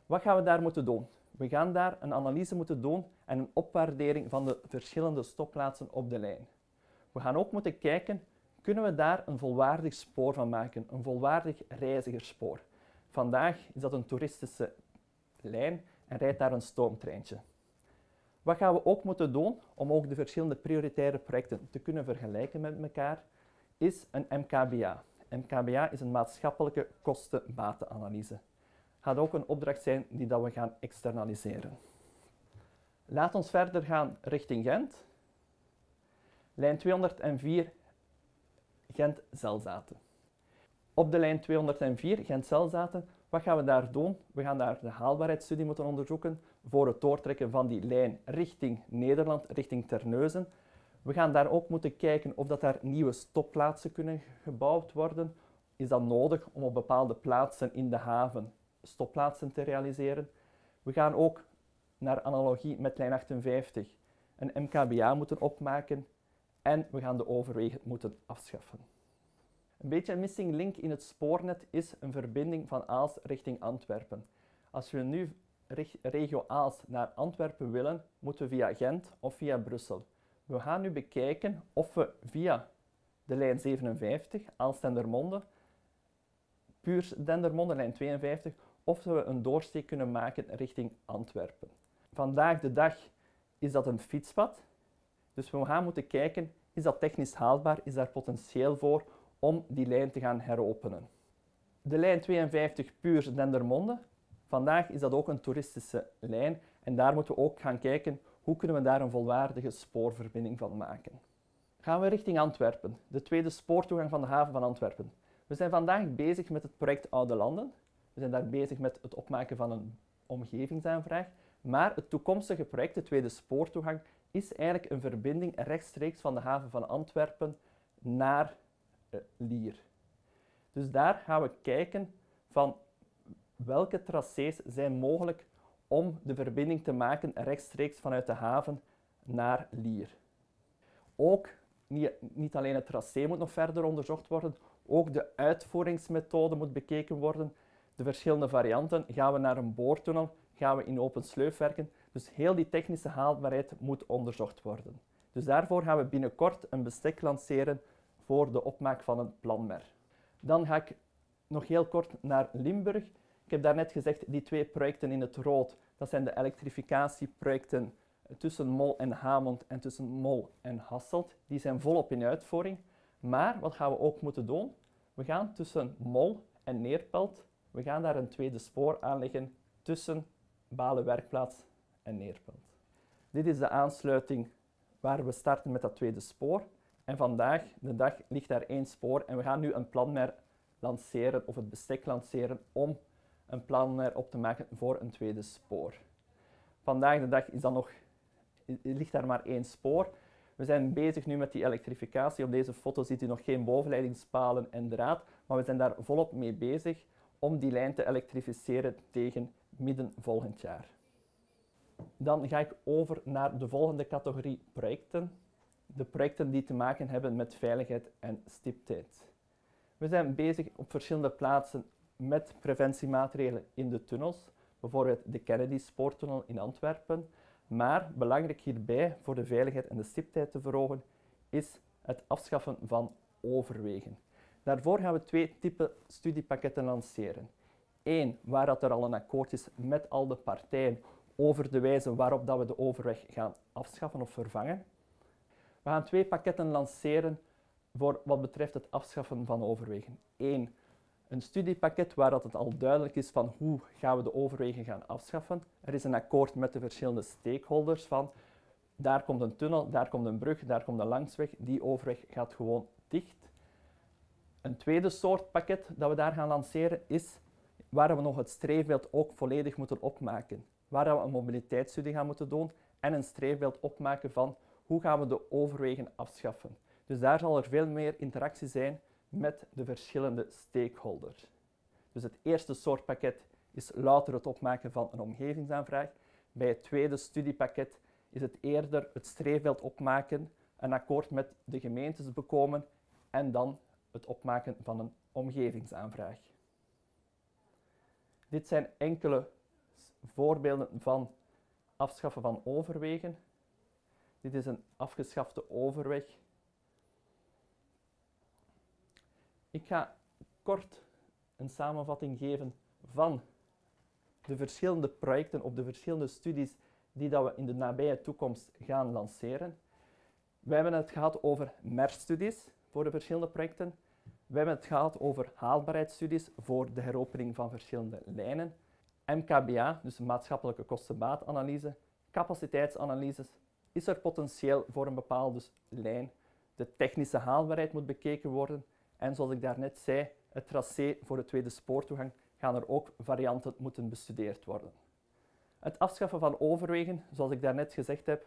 S5: Wat gaan we daar moeten doen? We gaan daar een analyse moeten doen en een opwaardering van de verschillende stopplaatsen op de lijn. We gaan ook moeten kijken, kunnen we daar een volwaardig spoor van maken, een volwaardig reizigerspoor. Vandaag is dat een toeristische lijn en rijdt daar een stoomtreintje. Wat gaan we ook moeten doen om ook de verschillende prioritaire projecten te kunnen vergelijken met elkaar, is een MKBA. MKBA is een maatschappelijke kosten-batenanalyse. Gaat ook een opdracht zijn die we gaan externaliseren. Laat ons verder gaan richting Gent. Lijn 204 Gent-Zelzaten. Op de lijn 204 Gent-Zelzaten, wat gaan we daar doen? We gaan daar de haalbaarheidsstudie moeten onderzoeken voor het doortrekken van die lijn richting Nederland, richting Terneuzen. We gaan daar ook moeten kijken of daar nieuwe stopplaatsen kunnen gebouwd worden. Is dat nodig om op bepaalde plaatsen in de haven stopplaatsen te realiseren? We gaan ook naar analogie met lijn 58 een MKBA moeten opmaken en we gaan de overwegen moeten afschaffen. Een beetje een missing link in het spoornet is een verbinding van Aalst richting Antwerpen. Als we nu regio Aalst naar Antwerpen willen, moeten we via Gent of via Brussel. We gaan nu bekijken of we via de lijn 57, Aalst-Dendermonde, puur Dendermonde, lijn 52, of we een doorsteek kunnen maken richting Antwerpen. Vandaag de dag is dat een fietspad, dus we gaan moeten kijken, is dat technisch haalbaar, is daar potentieel voor om die lijn te gaan heropenen. De lijn 52 puur Dendermonde, vandaag is dat ook een toeristische lijn en daar moeten we ook gaan kijken hoe kunnen we daar een volwaardige spoorverbinding van maken. Gaan we richting Antwerpen, de tweede spoortoegang van de haven van Antwerpen. We zijn vandaag bezig met het project Oude Landen. We zijn daar bezig met het opmaken van een omgevingsaanvraag. Maar het toekomstige project, de tweede spoortoegang, is eigenlijk een verbinding rechtstreeks van de haven van Antwerpen naar Lier. Dus daar gaan we kijken van welke tracés zijn mogelijk om de verbinding te maken rechtstreeks vanuit de haven naar Lier. Ook niet alleen het tracé moet nog verder onderzocht worden, ook de uitvoeringsmethode moet bekeken worden. De verschillende varianten, gaan we naar een boortunnel, gaan we in open sleuf werken. Dus heel die technische haalbaarheid moet onderzocht worden. Dus daarvoor gaan we binnenkort een bestek lanceren voor de opmaak van een planmer. Dan ga ik nog heel kort naar Limburg. Ik heb daarnet gezegd, die twee projecten in het rood, dat zijn de elektrificatieprojecten tussen Mol en Hamont en tussen Mol en Hasselt. Die zijn volop in uitvoering. Maar wat gaan we ook moeten doen? We gaan tussen Mol en Neerpelt, we gaan daar een tweede spoor aanleggen tussen Balen-Werkplaats en Neerpelt. Dit is de aansluiting waar we starten met dat tweede spoor. En vandaag de dag ligt daar één spoor en we gaan nu een planmer lanceren of het bestek lanceren om een plan erop te maken voor een tweede spoor. Vandaag de dag ligt daar maar één spoor. We zijn bezig nu met die elektrificatie. Op deze foto ziet u nog geen bovenleidingspalen en draad, maar we zijn daar volop mee bezig om die lijn te elektrificeren tegen midden volgend jaar. Dan ga ik over naar de volgende categorie projecten. De projecten die te maken hebben met veiligheid en stiptheid. We zijn bezig op verschillende plaatsen met preventiemaatregelen in de tunnels, bijvoorbeeld de Kennedy-spoortunnel in Antwerpen. Maar belangrijk hierbij, voor de veiligheid en de stiptheid te verhogen, is het afschaffen van overwegen. Daarvoor gaan we 2 typen studiepakketten lanceren. Eén, waar dat er al een akkoord is met al de partijen over de wijze waarop dat we de overweg gaan afschaffen of vervangen. We gaan 2 pakketten lanceren voor wat betreft het afschaffen van overwegen. Eén, een studiepakket waar dat het al duidelijk is van hoe gaan we de overwegen gaan afschaffen. Er is een akkoord met de verschillende stakeholders van daar komt een tunnel, daar komt een brug, daar komt een langsweg, die overweg gaat gewoon dicht. Een tweede soort pakket dat we daar gaan lanceren is waar we nog het streefbeeld ook volledig moeten opmaken. Waar we een mobiliteitsstudie gaan moeten doen en een streefbeeld opmaken van hoe gaan we de overwegen afschaffen. Dus daar zal er veel meer interactie zijn met de verschillende stakeholders. Dus het eerste soort pakket is louter het opmaken van een omgevingsaanvraag. Bij het tweede studiepakket is het eerder het streefbeeld opmaken, een akkoord met de gemeentes bekomen en dan het opmaken van een omgevingsaanvraag. Dit zijn enkele voorbeelden van afschaffen van overwegen. Dit is een afgeschafte overweg. Ik ga kort een samenvatting geven van de verschillende projecten of de verschillende studies die dat we in de nabije toekomst gaan lanceren. We hebben het gehad over MER-studies voor de verschillende projecten. We hebben het gehad over haalbaarheidsstudies voor de heropening van verschillende lijnen. MKBA, dus maatschappelijke kosten-baatanalyse, capaciteitsanalyses. Is er potentieel voor een bepaalde lijn? De technische haalbaarheid moet bekeken worden. En zoals ik daarnet zei, het tracé voor de tweede spoortoegang gaan er ook varianten moeten bestudeerd worden. Het afschaffen van overwegen, zoals ik daarnet gezegd heb,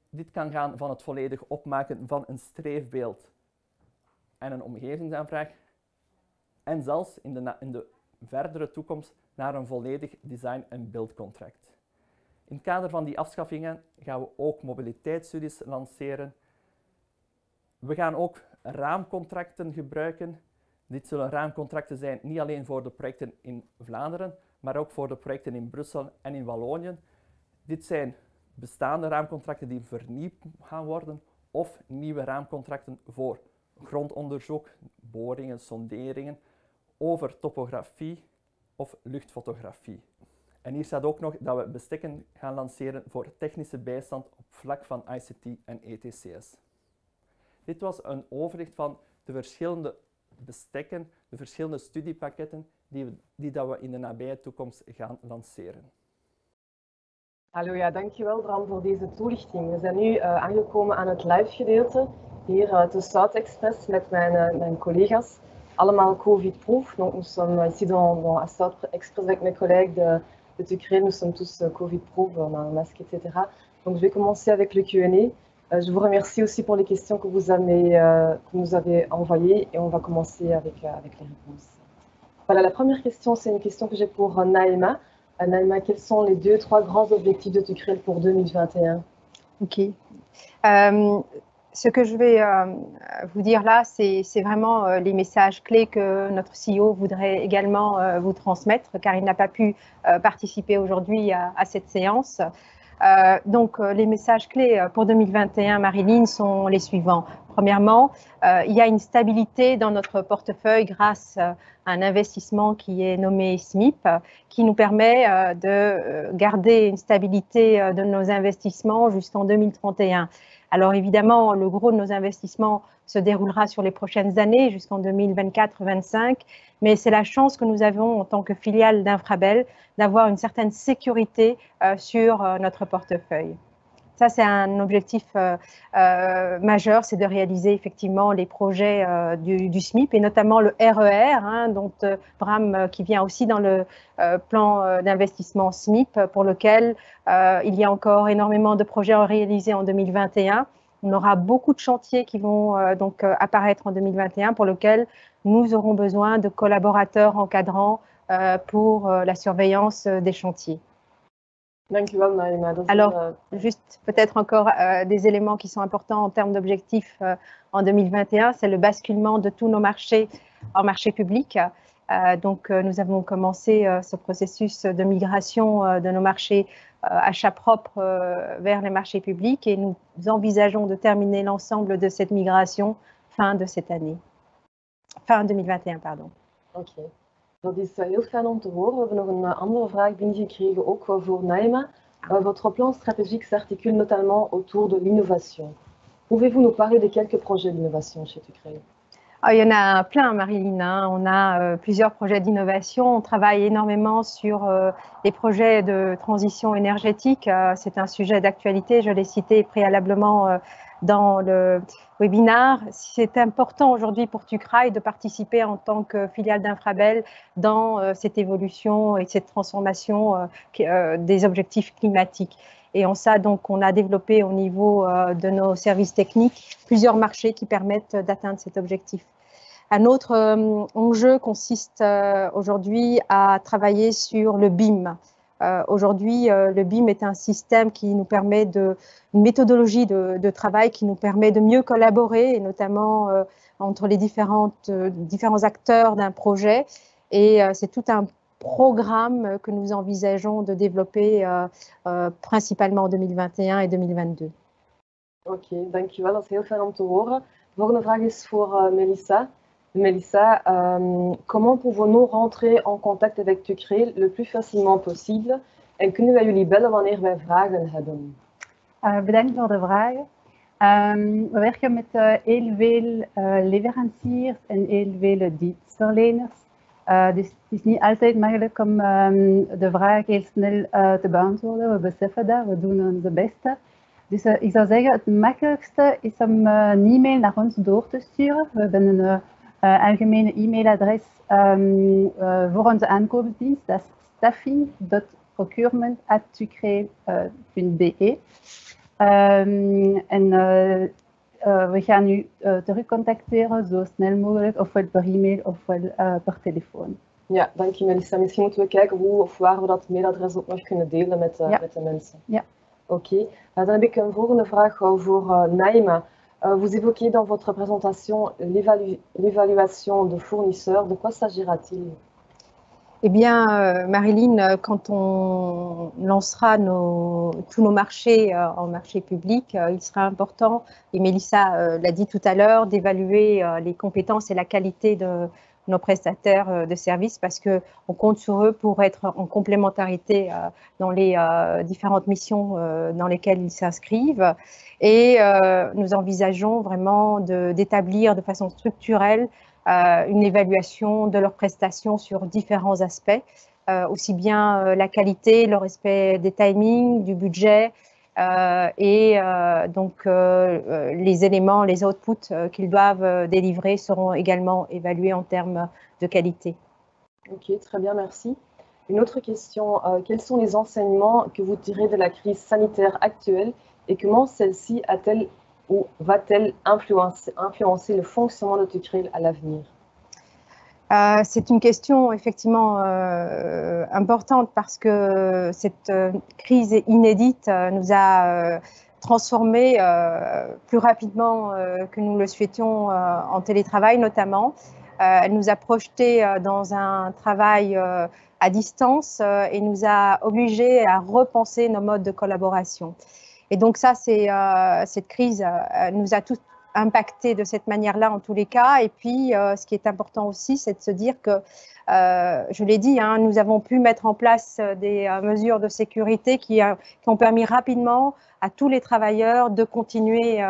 S5: dit kan gaan van het volledig opmaken van een streefbeeld en een omgevingsaanvraag en zelfs in de verdere toekomst naar een volledig design- en buildcontract. In het kader van die afschaffingen gaan we ook mobiliteitsstudies lanceren. We gaan ook raamcontracten gebruiken. Dit zullen raamcontracten zijn niet alleen voor de projecten in Vlaanderen, maar ook voor de projecten in Brussel en in Wallonië. Dit zijn bestaande raamcontracten die vernieuwd gaan worden of nieuwe raamcontracten voor grondonderzoek, boringen, sonderingen, over topografie of luchtfotografie. En hier staat ook nog dat we bestekken gaan lanceren voor technische bijstand op vlak van ICT en ETCS. Dit was een overzicht van de verschillende bestekken, de verschillende studiepakketten die dat we in de nabije toekomst gaan lanceren.
S6: Hallo, ja, dankjewel Bram voor deze toelichting. We zijn nu aangekomen aan het live gedeelte, hier uit de South Express met mijn collega's. Allemaal Covid-proof. Donc nous sommes ici à South Express avec mes collègues de Tucrail. Nous sommes tous Covid-proof, on a un masque, etc. Donc je vais commencer avec le Q&A. Je vous remercie aussi pour les questions que vous nous avez envoyées et on va commencer avec les réponses. Voilà, la première question, c'est une question que j'ai pour Naïma. Naïma, quels sont les 2-3 grands objectifs de Tucrail pour 2021?
S2: Ok. Ce que je vais vous dire là, c'est vraiment les messages clés que notre CEO voudrait également vous transmettre, car il n'a pas pu participer aujourd'hui à cette séance. Donc, les messages clés pour 2021, Marilyn, sont les suivants. Premièrement, il y a une stabilité dans notre portefeuille grâce à un investissement qui est nommé SMIP, qui nous permet de garder une stabilité de nos investissements jusqu'en 2031. Alors évidemment, le gros de nos investissements se déroulera sur les prochaines années, jusqu'en 2024-25, mais c'est la chance que nous avons en tant que filiale d'Infrabel d'avoir une certaine sécurité sur notre portefeuille. Ça, c'est un objectif majeur, c'est de réaliser effectivement les projets du SMIP et notamment le RER, hein, dont Bram, qui vient aussi dans le plan d'investissement SMIP, pour lequel il y a encore énormément de projets à réaliser en 2021. On aura beaucoup de chantiers qui vont donc apparaître en 2021 pour lesquels nous aurons besoin de collaborateurs encadrants pour la surveillance des chantiers. Alors, juste peut-être encore des éléments qui sont importants en termes d'objectifs en 2021, c'est le basculement de tous nos marchés en marché public. Donc, nous avons commencé ce processus de migration de nos marchés achats propres vers les marchés publics et nous envisageons de terminer l'ensemble de cette migration fin de cette année. Fin 2021, pardon.
S6: Oké, dat is heel fijn om te horen. We hebben nog een andere vraag binnengekregen, ook voor Naïma. Votre plan stratégique s'articule notamment autour de l'innovation. Pouvez-vous nous parler de quelques projets d'innovation chez Tucrail?
S2: Il y en a plein, Marilyn. Hein. On a plusieurs projets d'innovation. On travaille énormément sur les projets de transition énergétique. C'est un sujet d'actualité. Je l'ai cité préalablement dans le webinaire. C'est important aujourd'hui pour Tucrail de participer en tant que filiale d'Infrabel dans cette évolution et cette transformation des objectifs climatiques. Et en ça, donc, on a développé au niveau de nos services techniques plusieurs marchés qui permettent d'atteindre cet objectif. Un autre enjeu consiste aujourd'hui à travailler sur le BIM. Aujourd'hui, le BIM est un système qui nous permet une méthodologie de travail qui nous permet de mieux collaborer, et notamment entre les différents acteurs d'un projet. Et c'est tout un programme que nous envisageons de développer principalement en 2021 et 2022.
S6: Oké, dankjewel. Dat is heel fijn om te horen. De volgende vraag is voor Melissa. Melissa, comment pouvons-nous rentrer en contact avec Tucrail le plus facilement possible? En kunnen wij jullie bellen wanneer wij vragen hebben?
S3: Bedankt voor de vraag. We werken met heel veel leveranciers en heel veel dienstverleners. Dus het is niet altijd makkelijk om de vraag heel snel te beantwoorden. We beseffen dat, we doen onze beste. Dus ik zou zeggen, het makkelijkste is om een e-mail naar ons door te sturen. We hebben een algemene e-mailadres voor onze aankoopdienst. Dat is staffing.procurement@tucrail.be. We gaan u terugcontacteren zo snel mogelijk, ofwel per e-mail ofwel per telefoon.
S6: Ja, dank je Melissa. Misschien moeten we kijken hoe of waar we dat mailadres ook nog kunnen delen met de mensen.
S3: Ja.
S6: Oké, dan heb ik een volgende vraag voor Naïma. Vous évoquiez dans votre présentation l'évaluation de fournisseurs. De quoi s'agira-t-il?
S2: Eh bien, Marilyn, quand on lancera tous nos marchés en marché public, il sera important, et Melissa l'a dit tout à l'heure, d'évaluer les compétences et la qualité de nos prestataires de services parce qu'on compte sur eux pour être en complémentarité dans les différentes missions dans lesquelles ils s'inscrivent. Et nous envisageons vraiment d'établir de façon structurelle une évaluation de leurs prestations sur différents aspects, aussi bien la qualité, le respect des timings, du budget et donc les éléments, les outputs qu'ils doivent délivrer seront également évalués en termes de qualité.
S6: Ok, très bien, merci. Une autre question, quels sont les enseignements que vous tirez de la crise sanitaire actuelle et comment celle-ci a-t-elle ou va-t-elle influencer le fonctionnement de Tucrail à l'avenir?
S2: C'est une question effectivement importante parce que cette crise inédite nous a transformés plus rapidement que nous le souhaitions en télétravail notamment. Elle nous a projetés dans un travail à distance et nous a obligés à repenser nos modes de collaboration. Et donc ça, cette crise nous a tous impactés de cette manière-là en tous les cas. Et puis, ce qui est important aussi, c'est de se dire que, je l'ai dit, hein, nous avons pu mettre en place des mesures de sécurité qui ont permis rapidement à tous les travailleurs de continuer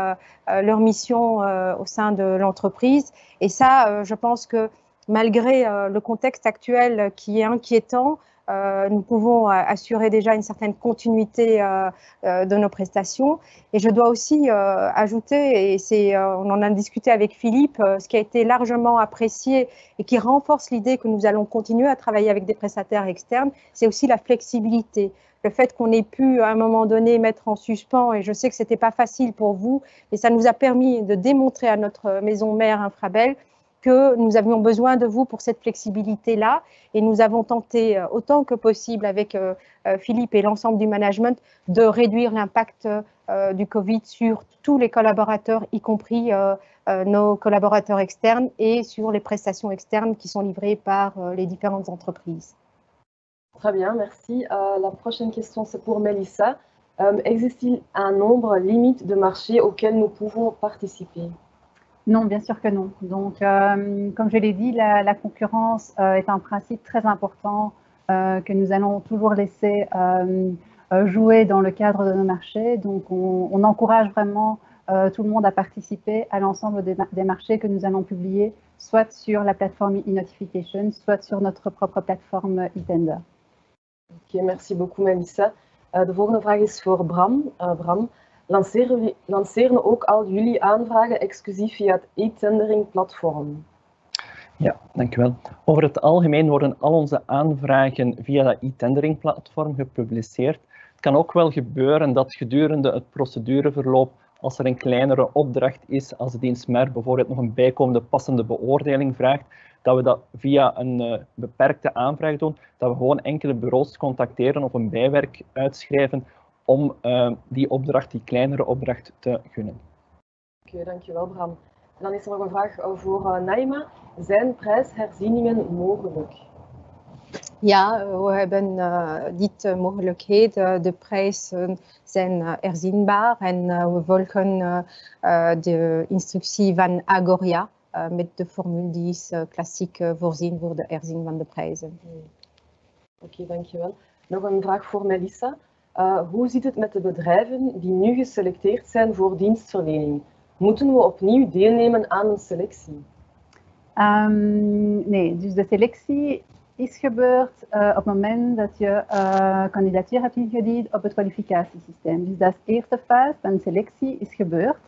S2: leur mission au sein de l'entreprise. Et ça, je pense que malgré le contexte actuel qui est inquiétant,
S7: nous pouvons assurer déjà une certaine continuité de nos prestations. Et je dois aussi ajouter, et on en a discuté avec Philippe, ce qui a été largement apprécié et qui renforce l'idée que nous allons continuer à travailler avec des prestataires externes, c'est aussi la flexibilité. Le fait qu'on ait pu à un moment donné mettre en suspens, et je sais que ce n'était pas facile pour vous, mais ça nous a permis de démontrer à notre maison mère Infrabel que nous avions besoin de vous pour cette flexibilité-là. Et nous avons tenté autant que possible avec Philippe et l'ensemble du management de réduire l'impact du Covid sur tous les collaborateurs, y compris nos collaborateurs externes et sur les prestations externes qui sont livrées par les différentes entreprises.
S6: Très bien, merci. La prochaine question, c'est pour Melissa. Existe-t-il un nombre limite de marchés auxquels nous pouvons participer?
S3: Non, bien sûr que non. Donc, comme je l'ai dit, la concurrence est un principe très important que nous allons toujours laisser jouer dans le cadre de nos marchés. Donc, on encourage vraiment tout le monde à participer à l'ensemble des marchés que nous allons publier, soit sur la plateforme e-notification, soit sur notre propre plateforme e-tender.
S6: Ok, merci beaucoup Melissa. De volgende vraag is voor Bram. Bram, lanceren ook al jullie aanvragen exclusief via het e-tendering platform?
S5: Ja, dankjewel. Over het algemeen worden al onze aanvragen via dat e-tendering platform gepubliceerd. Het kan ook wel gebeuren dat gedurende het procedureverloop, als er een kleinere opdracht is, als de dienst MER bijvoorbeeld nog een bijkomende passende beoordeling vraagt, dat we dat via een beperkte aanvraag doen, dat we gewoon enkele bureaus contacteren of een bijwerk uitschrijven om die opdracht, die kleinere opdracht, te gunnen.
S6: Oké, dankjewel Bram. En dan is er nog een vraag voor Naima. Zijn prijsherzieningen mogelijk?
S7: Ja, we hebben dit mogelijkheden. De prijzen zijn herzienbaar en we volgen de instructie van Agoria met de formule die is klassiek voorzien voor de herzien van de prijzen.
S6: Oké, dankjewel. Nog een vraag voor Melissa. Hoe zit het met de bedrijven die nu geselecteerd zijn voor dienstverlening? Moeten we opnieuw deelnemen aan een selectie?
S3: Nee, dus de selectie is gebeurd op het moment dat je kandidatuur hebt ingediend op het kwalificatiesysteem. Dus dat is de eerste fase van de selectie is gebeurd.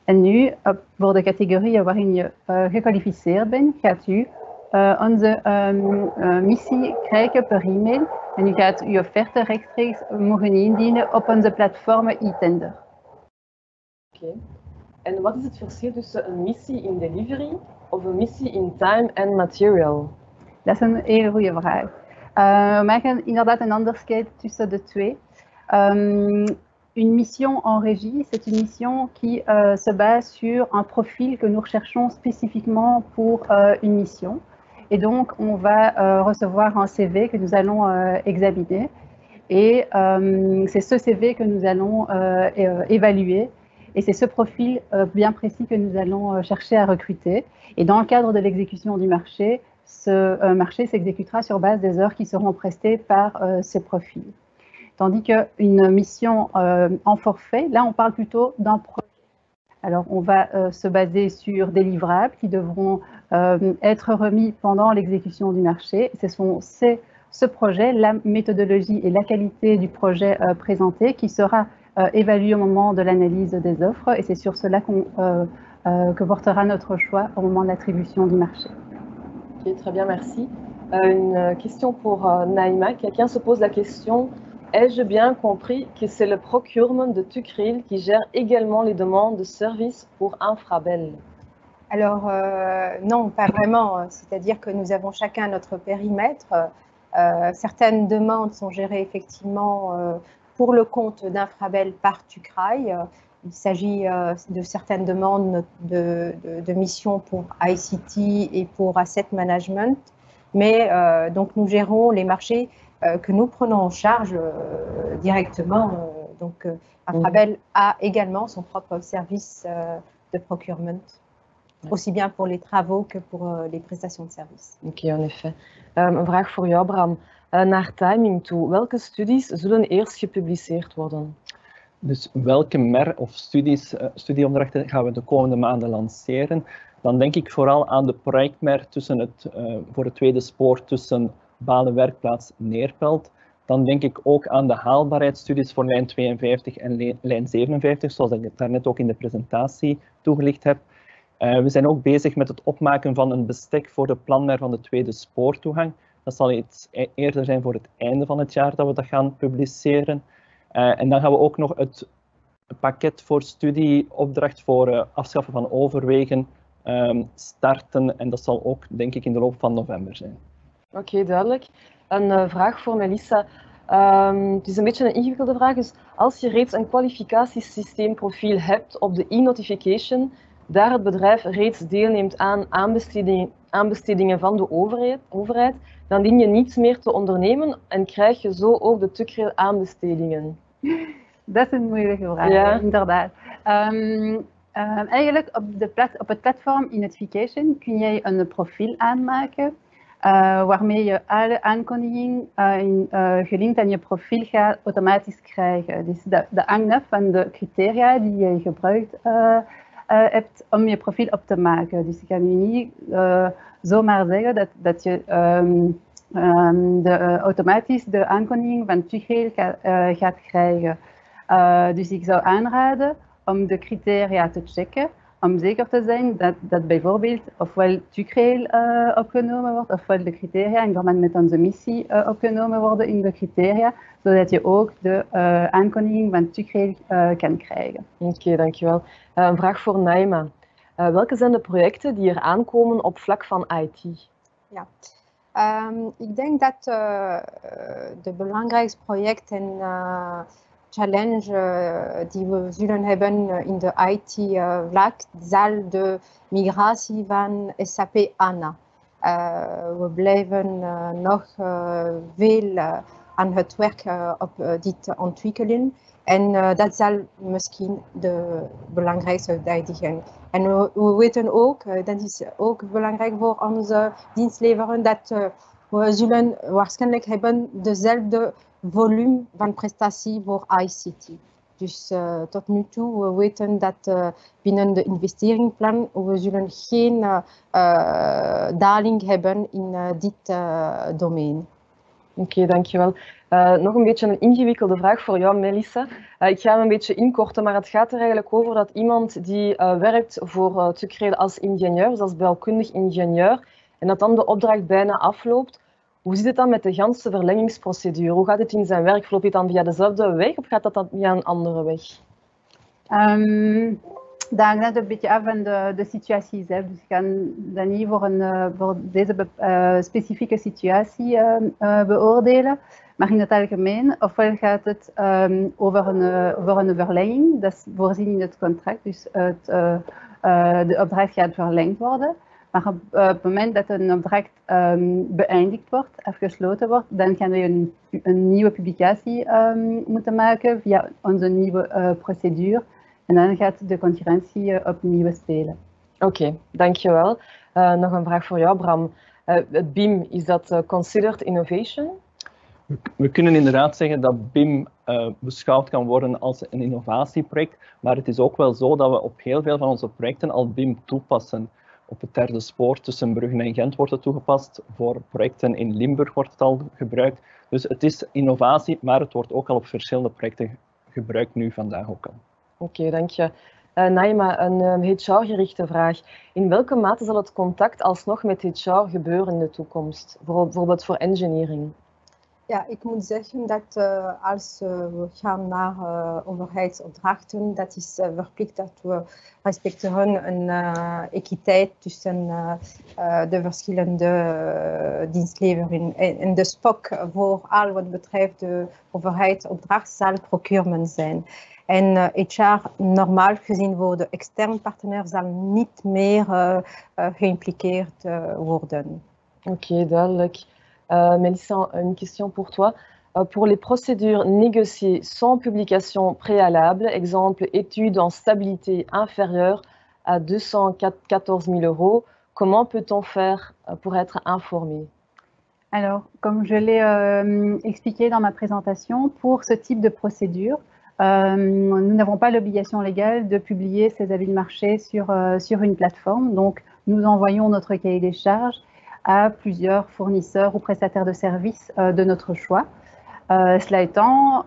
S3: En nu, voor de categorieën waarin je gekwalificeerd bent, gaat u onze missie krijgen per e-mail. En u gaat uw offerte rechtstreeks mogen indienen op onze platform e-tender.
S6: Oké. En wat is het verschil tussen een missie in delivery of een missie in time and material?
S3: Dat is een hele goede vraag. We maken inderdaad een onderscheid tussen de twee. Une mission en régie, c'est une mission qui se base sur un profil que nous recherchons spécifiquement pour une mission. Et donc, on va recevoir un CV que nous allons examiner. Et c'est ce CV que nous allons évaluer. Et c'est ce profil bien précis que nous allons chercher à recruter. Et dans le cadre de l'exécution du marché, ce marché s'exécutera sur base des heures qui seront prestées par ce profil. Tandis qu'une mission en forfait, là on parle plutôt d'un projet. Alors on va se baser sur des livrables qui devront être remis pendant l'exécution du marché. Ce projet, la méthodologie et la qualité du projet présenté qui sera évalué au moment de l'analyse des offres et c'est sur cela que portera notre choix au moment de l'attribution du marché.
S6: Ok, très bien, merci. Une question pour Naima. Quelqu'un se pose la question: ai-je bien compris que c'est le procurement de TUCRIL qui gère également les demandes de services pour Infrabel?
S7: Alors non, pas vraiment. C'est-à-dire que nous avons chacun notre périmètre. Certaines demandes sont gérées effectivement pour le compte d'Infrabel par TUCRAI. Il s'agit de certaines demandes de missions pour ICT et pour Asset Management. Mais donc nous gérons les marchés que nous prenons en charge directement. Donc Infrabel a également son propre service de procurement, aussi bien pour les travaux que pour les prestations de services.
S6: Ok, en effet. Een vraag voor jou, Bram. Naar timing toe, welke studies zullen eerst gepubliceerd worden?
S5: Dus welke MER of studieopdrachten gaan we de komende maanden lanceren? Dan denk ik vooral aan de project-MER voor het tweede spoor tussen banenwerkplaats neerpelt, dan denk ik ook aan de haalbaarheidsstudies voor lijn 52 en lijn 57, zoals ik het daarnet ook in de presentatie toegelicht heb. We zijn ook bezig met het opmaken van een bestek voor de planner van de tweede spoortoegang. Dat zal iets eerder zijn voor het einde van het jaar dat we dat gaan publiceren. En dan gaan we ook nog het pakket voor studieopdracht voor afschaffen van overwegen starten. En dat zal ook, denk ik, in de loop van november zijn.
S6: Oké, duidelijk. Een vraag voor Melissa. Het is een beetje een ingewikkelde vraag. Dus als je reeds een kwalificatiesysteemprofiel hebt op de e-notification, daar het bedrijf reeds deelneemt aan aanbestedingen van de overheid, dan dien je niets meer te ondernemen en krijg je zo ook de TUCRAIL aanbestedingen.
S3: Dat is een moeilijke vraag,
S6: Ja.
S3: inderdaad. Eigenlijk op het platform e-notification kun je een profiel aanmaken waarmee je alle aankondigingen gelinkt aan je profiel gaat automatisch krijgen. Dus dat hangt af van de criteria die je gebruikt hebt om je profiel op te maken. Dus ik kan je niet zomaar zeggen dat je automatisch de aankondiging van TUCRAIL gaat krijgen. Dus ik zou aanraden om de criteria te checken, om zeker te zijn dat bijvoorbeeld ofwel TUCRAIL opgenomen wordt, ofwel de criteria in verband met onze missie opgenomen worden in de criteria, zodat je ook de aankondiging van TUCRAIL kan krijgen.
S6: Oké, dankjewel. Een vraag voor Naima. Welke zijn de projecten die er aankomen op vlak van IT?
S7: Ja. Ik denk dat de belangrijkste projecten en challenge die we zullen hebben in de IT-vlak zal de migratie van SAP HANA. We blijven nog veel aan het werk op dit ontwikkelen. En dat zal misschien de belangrijkste uitdaging. En we weten ook, dat is ook belangrijk voor onze dienstleverers, dat we zullen waarschijnlijk hebben dezelfde volume van prestatie voor ICT. Dus tot nu toe, we weten dat binnen de investeringsplan we zullen geen daling hebben in dit domein.
S6: Oké, dankjewel. Nog een beetje een ingewikkelde vraag voor jou, Melissa. Ik ga hem een beetje inkorten, maar het gaat er eigenlijk over dat iemand die werkt voor TUCRAIL als ingenieur, dus als bouwkundig ingenieur, en dat dan de opdracht bijna afloopt. Hoe zit het dan met de ganse verlengingsprocedure? Hoe gaat het in zijn werk? Loopt het dan via dezelfde weg of gaat dat dan via een andere weg?
S3: Dat hangt net een beetje af van de situatie zelf. Dus ik kan dat niet voor deze specifieke situatie beoordelen. Maar in het algemeen, ofwel gaat het over een verlenging, dat is voorzien in het contract, dus de opdracht gaat verlengd worden. Maar op het moment dat een opdracht beëindigd wordt, afgesloten wordt, dan gaan we een nieuwe publicatie moeten maken via onze nieuwe procedure. En dan gaat de concurrentie opnieuw spelen.
S6: Oké, dankjewel. Nog een vraag voor jou, Bram. Het BIM, is dat considered innovation?
S5: We kunnen inderdaad zeggen dat BIM beschouwd kan worden als een innovatieproject, maar het is ook wel zo dat we op heel veel van onze projecten al BIM toepassen. Op het derde spoor tussen Brugge en Gent wordt het toegepast, voor projecten in Limburg wordt het al gebruikt. Dus het is innovatie, maar het wordt ook al op verschillende projecten gebruikt nu vandaag ook al.
S6: Oké, dank je. Naima, een HR-gerichte vraag. In welke mate zal het contact alsnog met HR gebeuren in de toekomst? Bijvoorbeeld voor engineering?
S7: Ja, ik moet zeggen dat als we gaan naar overheidsopdrachten, dat is verplicht dat we respecteren een equiteit tussen de verschillende dienstleveringen. En de SPOC voor al wat betreft de overheidsopdracht zal procurement zijn. En HR normaal gezien voor de externe partner zal niet meer geïmpliqueerd worden.
S6: Oké, duidelijk. Melissa, une question pour toi. Pour les procédures négociées sans publication préalable, exemple études en stabilité inférieure à 214 000 €, comment peut-on faire pour être informé?
S3: Alors, comme je l'ai expliqué dans ma présentation, pour ce type de procédure, nous n'avons pas l'obligation légale de publier ces avis de marché sur une plateforme. Donc, nous envoyons notre cahier des charges à plusieurs fournisseurs ou prestataires de services de notre choix. Cela étant,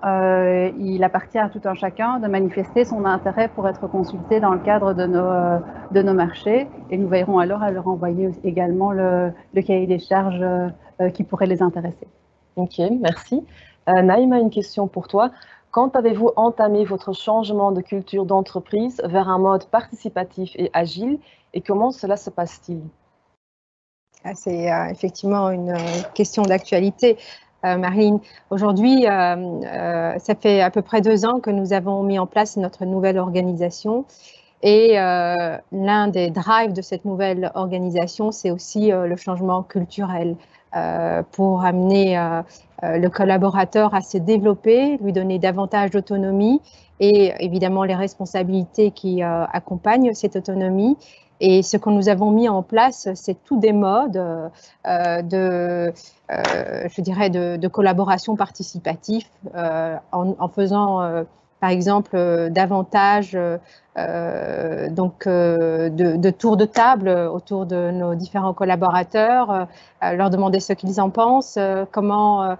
S3: il appartient à tout un chacun de manifester son intérêt pour être consulté dans le cadre de nos marchés, et nous veillerons alors à leur envoyer également le cahier des charges qui pourrait les intéresser.
S6: Ok, merci. Naïma, une question pour toi. Quand avez-vous entamé votre changement de culture d'entreprise vers un mode participatif et agile, et comment cela se passe-t-il?
S7: C'est effectivement une question d'actualité. Marilyn, aujourd'hui, ça fait à peu près 2 ans que nous avons mis en place notre nouvelle organisation, et l'un des drives de cette nouvelle organisation, c'est aussi le changement culturel pour amener le collaborateur à se développer, lui donner davantage d'autonomie et évidemment les responsabilités qui accompagnent cette autonomie. Et ce que nous avons mis en place, c'est tous des modes je dirais de collaboration participative en faisant par exemple davantage de tours de table autour de nos différents collaborateurs, leur demander ce qu'ils en pensent, comment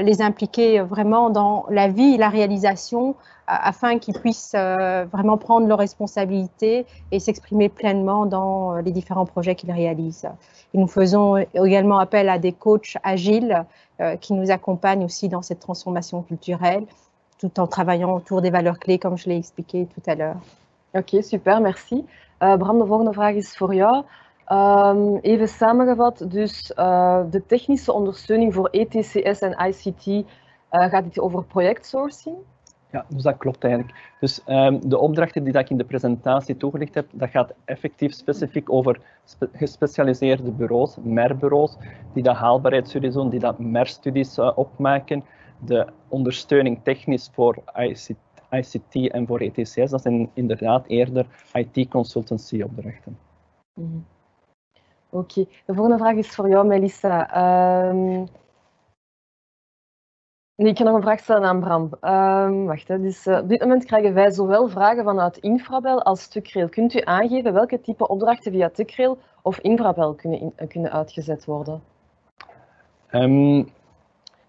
S7: les impliquer vraiment dans la vie et la réalisation afin qu'ils puissent vraiment prendre leurs responsabilités et s'exprimer pleinement dans les différents projets qu'ils réalisent. Et nous faisons également appel à des coachs agiles qui nous accompagnent aussi dans cette transformation culturelle, tout en travaillant autour des valeurs clés, comme je l'ai expliqué tout à l'heure.
S6: Ok, super, merci. Bram, de volgende vraag is voor jou. Even samengevat, dus de technische ondersteuning voor ETCS en ICT, gaat het over projectsourcing?
S5: Ja, dus dat klopt eigenlijk. Dus de opdrachten die ik in de presentatie toegelicht heb, dat gaat effectief specifiek over gespecialiseerde bureaus, MER-bureaus, die dat haalbaarheidsstudies doen, die dat MER-studies opmaken. De ondersteuning technisch voor ICT en voor ETCS, dat zijn inderdaad eerder IT-consultancy-opdrachten.
S6: Oké, de volgende vraag is voor jou, Melissa. Nee, ik ga nog een vraag stellen aan Bram. Wacht, hè. Dus, op dit moment krijgen wij zowel vragen vanuit Infrabel als TUCREIL. Kunt u aangeven welke type opdrachten via TUCREIL of Infrabel kunnen uitgezet worden?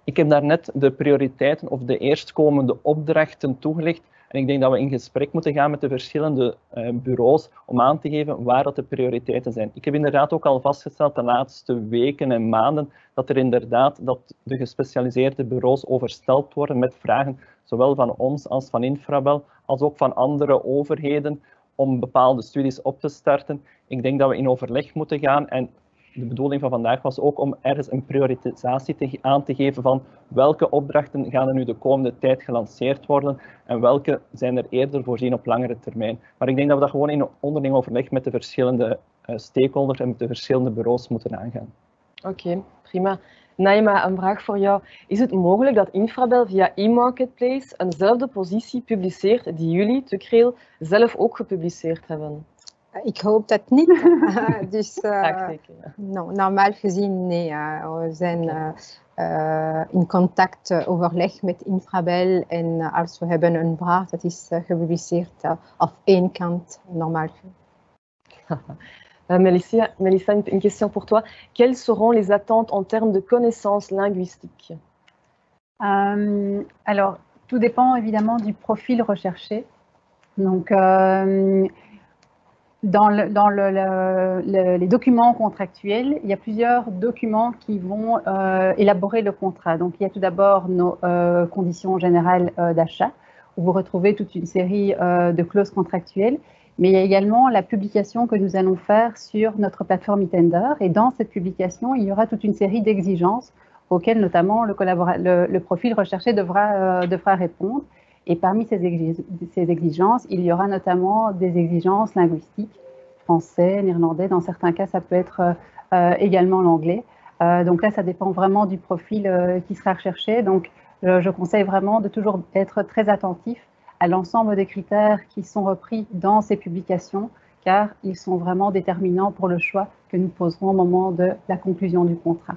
S5: Ik heb daarnet de prioriteiten of de eerstkomende opdrachten toegelicht. En ik denk dat we in gesprek moeten gaan met de verschillende bureaus om aan te geven waar dat de prioriteiten zijn. Ik heb inderdaad ook al vastgesteld de laatste weken en maanden dat er inderdaad de gespecialiseerde bureaus overstelpt worden met vragen, zowel van ons als van Infrabel, als ook van andere overheden om bepaalde studies op te starten. Ik denk dat we in overleg moeten gaan en de bedoeling van vandaag was ook om ergens een prioritisatie aan te geven van welke opdrachten gaan er nu de komende tijd gelanceerd worden en welke zijn er eerder voorzien op langere termijn. Maar ik denk dat we dat gewoon in onderling overleg met de verschillende stakeholders en met de verschillende bureaus moeten aangaan.
S6: Oké, prima. Naïma, een vraag voor jou. Is het mogelijk dat Infrabel via e-marketplace eenzelfde positie publiceert die jullie, TUCREIL, zelf ook gepubliceerd hebben?
S7: Ik hoop dat niet. Dus normaal gezien, nee. We zijn in contact, overleg met Infrabel en als we hebben een vraag, dat is gepubliceerd op één kant, normaal.
S6: Melissa, une question pour toi. Quelles seront les attentes en termes de connaissances linguistiques?
S3: Alors, tout dépend évidemment du profil recherché. Donc, dans les documents contractuels, il y a plusieurs documents qui vont élaborer le contrat. Donc, il y a tout d'abord nos conditions générales d'achat, où vous retrouvez toute une série de clauses contractuelles. Mais il y a également la publication que nous allons faire sur notre plateforme eTender. Et dans cette publication, il y aura toute une série d'exigences auxquelles notamment le profil recherché devra répondre. Et parmi ces exigences, il y aura notamment des exigences linguistiques, français, néerlandais. Dans certains cas, ça peut être également l'anglais. Donc là, ça dépend vraiment du profil qui sera recherché. Donc, je conseille vraiment de toujours être très attentif à l'ensemble des critères qui sont repris dans ces publications, car ils sont vraiment déterminants pour le choix que nous poserons au moment de la conclusion du contrat.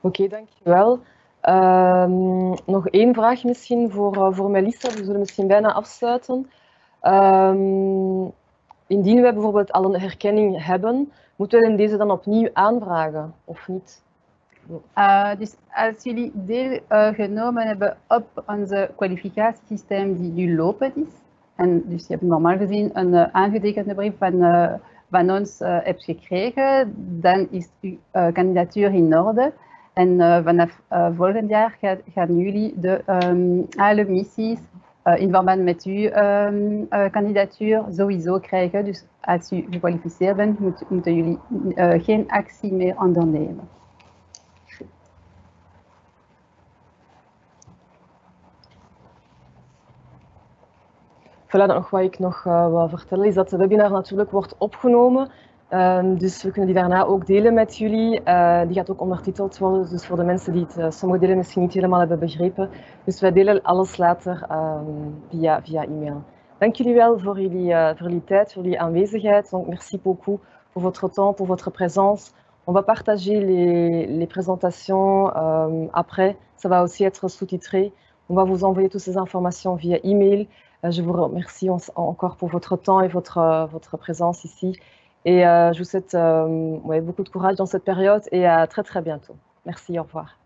S6: Oké, dankjewel. Nog één vraag misschien voor Melissa, we zullen misschien bijna afsluiten. indien we bijvoorbeeld al een herkenning hebben, moeten we deze dan opnieuw aanvragen, of niet?
S3: Dus als jullie deelgenomen hebben op onze kwalificatiesysteem die nu lopen is, en dus je hebt normaal gezien een aangetekende brief van ons hebt gekregen, dan is uw kandidatuur in orde. En vanaf volgend jaar gaan jullie alle missies in verband met uw kandidatuur sowieso krijgen. Dus als u gekwalificeerd bent, moeten jullie geen actie meer ondernemen.
S6: Voilà, nog wat ik nog wil vertellen is dat de webinar natuurlijk wordt opgenomen. Dus we kunnen die daarna ook delen met jullie. Die gaat ook ondertiteld worden, dus voor de mensen die het sommige delen misschien niet helemaal hebben begrepen. Dus wij delen alles later via e-mail. Dank jullie wel voor jullie tijd, voor jullie aanwezigheid. Donc, merci beaucoup pour votre temps, pour votre présence. On va partager les présentations après. Ça va aussi être sous-titré. On va vous envoyer toutes ces informations via email. Je vous remercie encore pour votre temps et votre présence ici. Et je vous souhaite beaucoup de courage dans cette période et à très très bientôt. Merci, au revoir.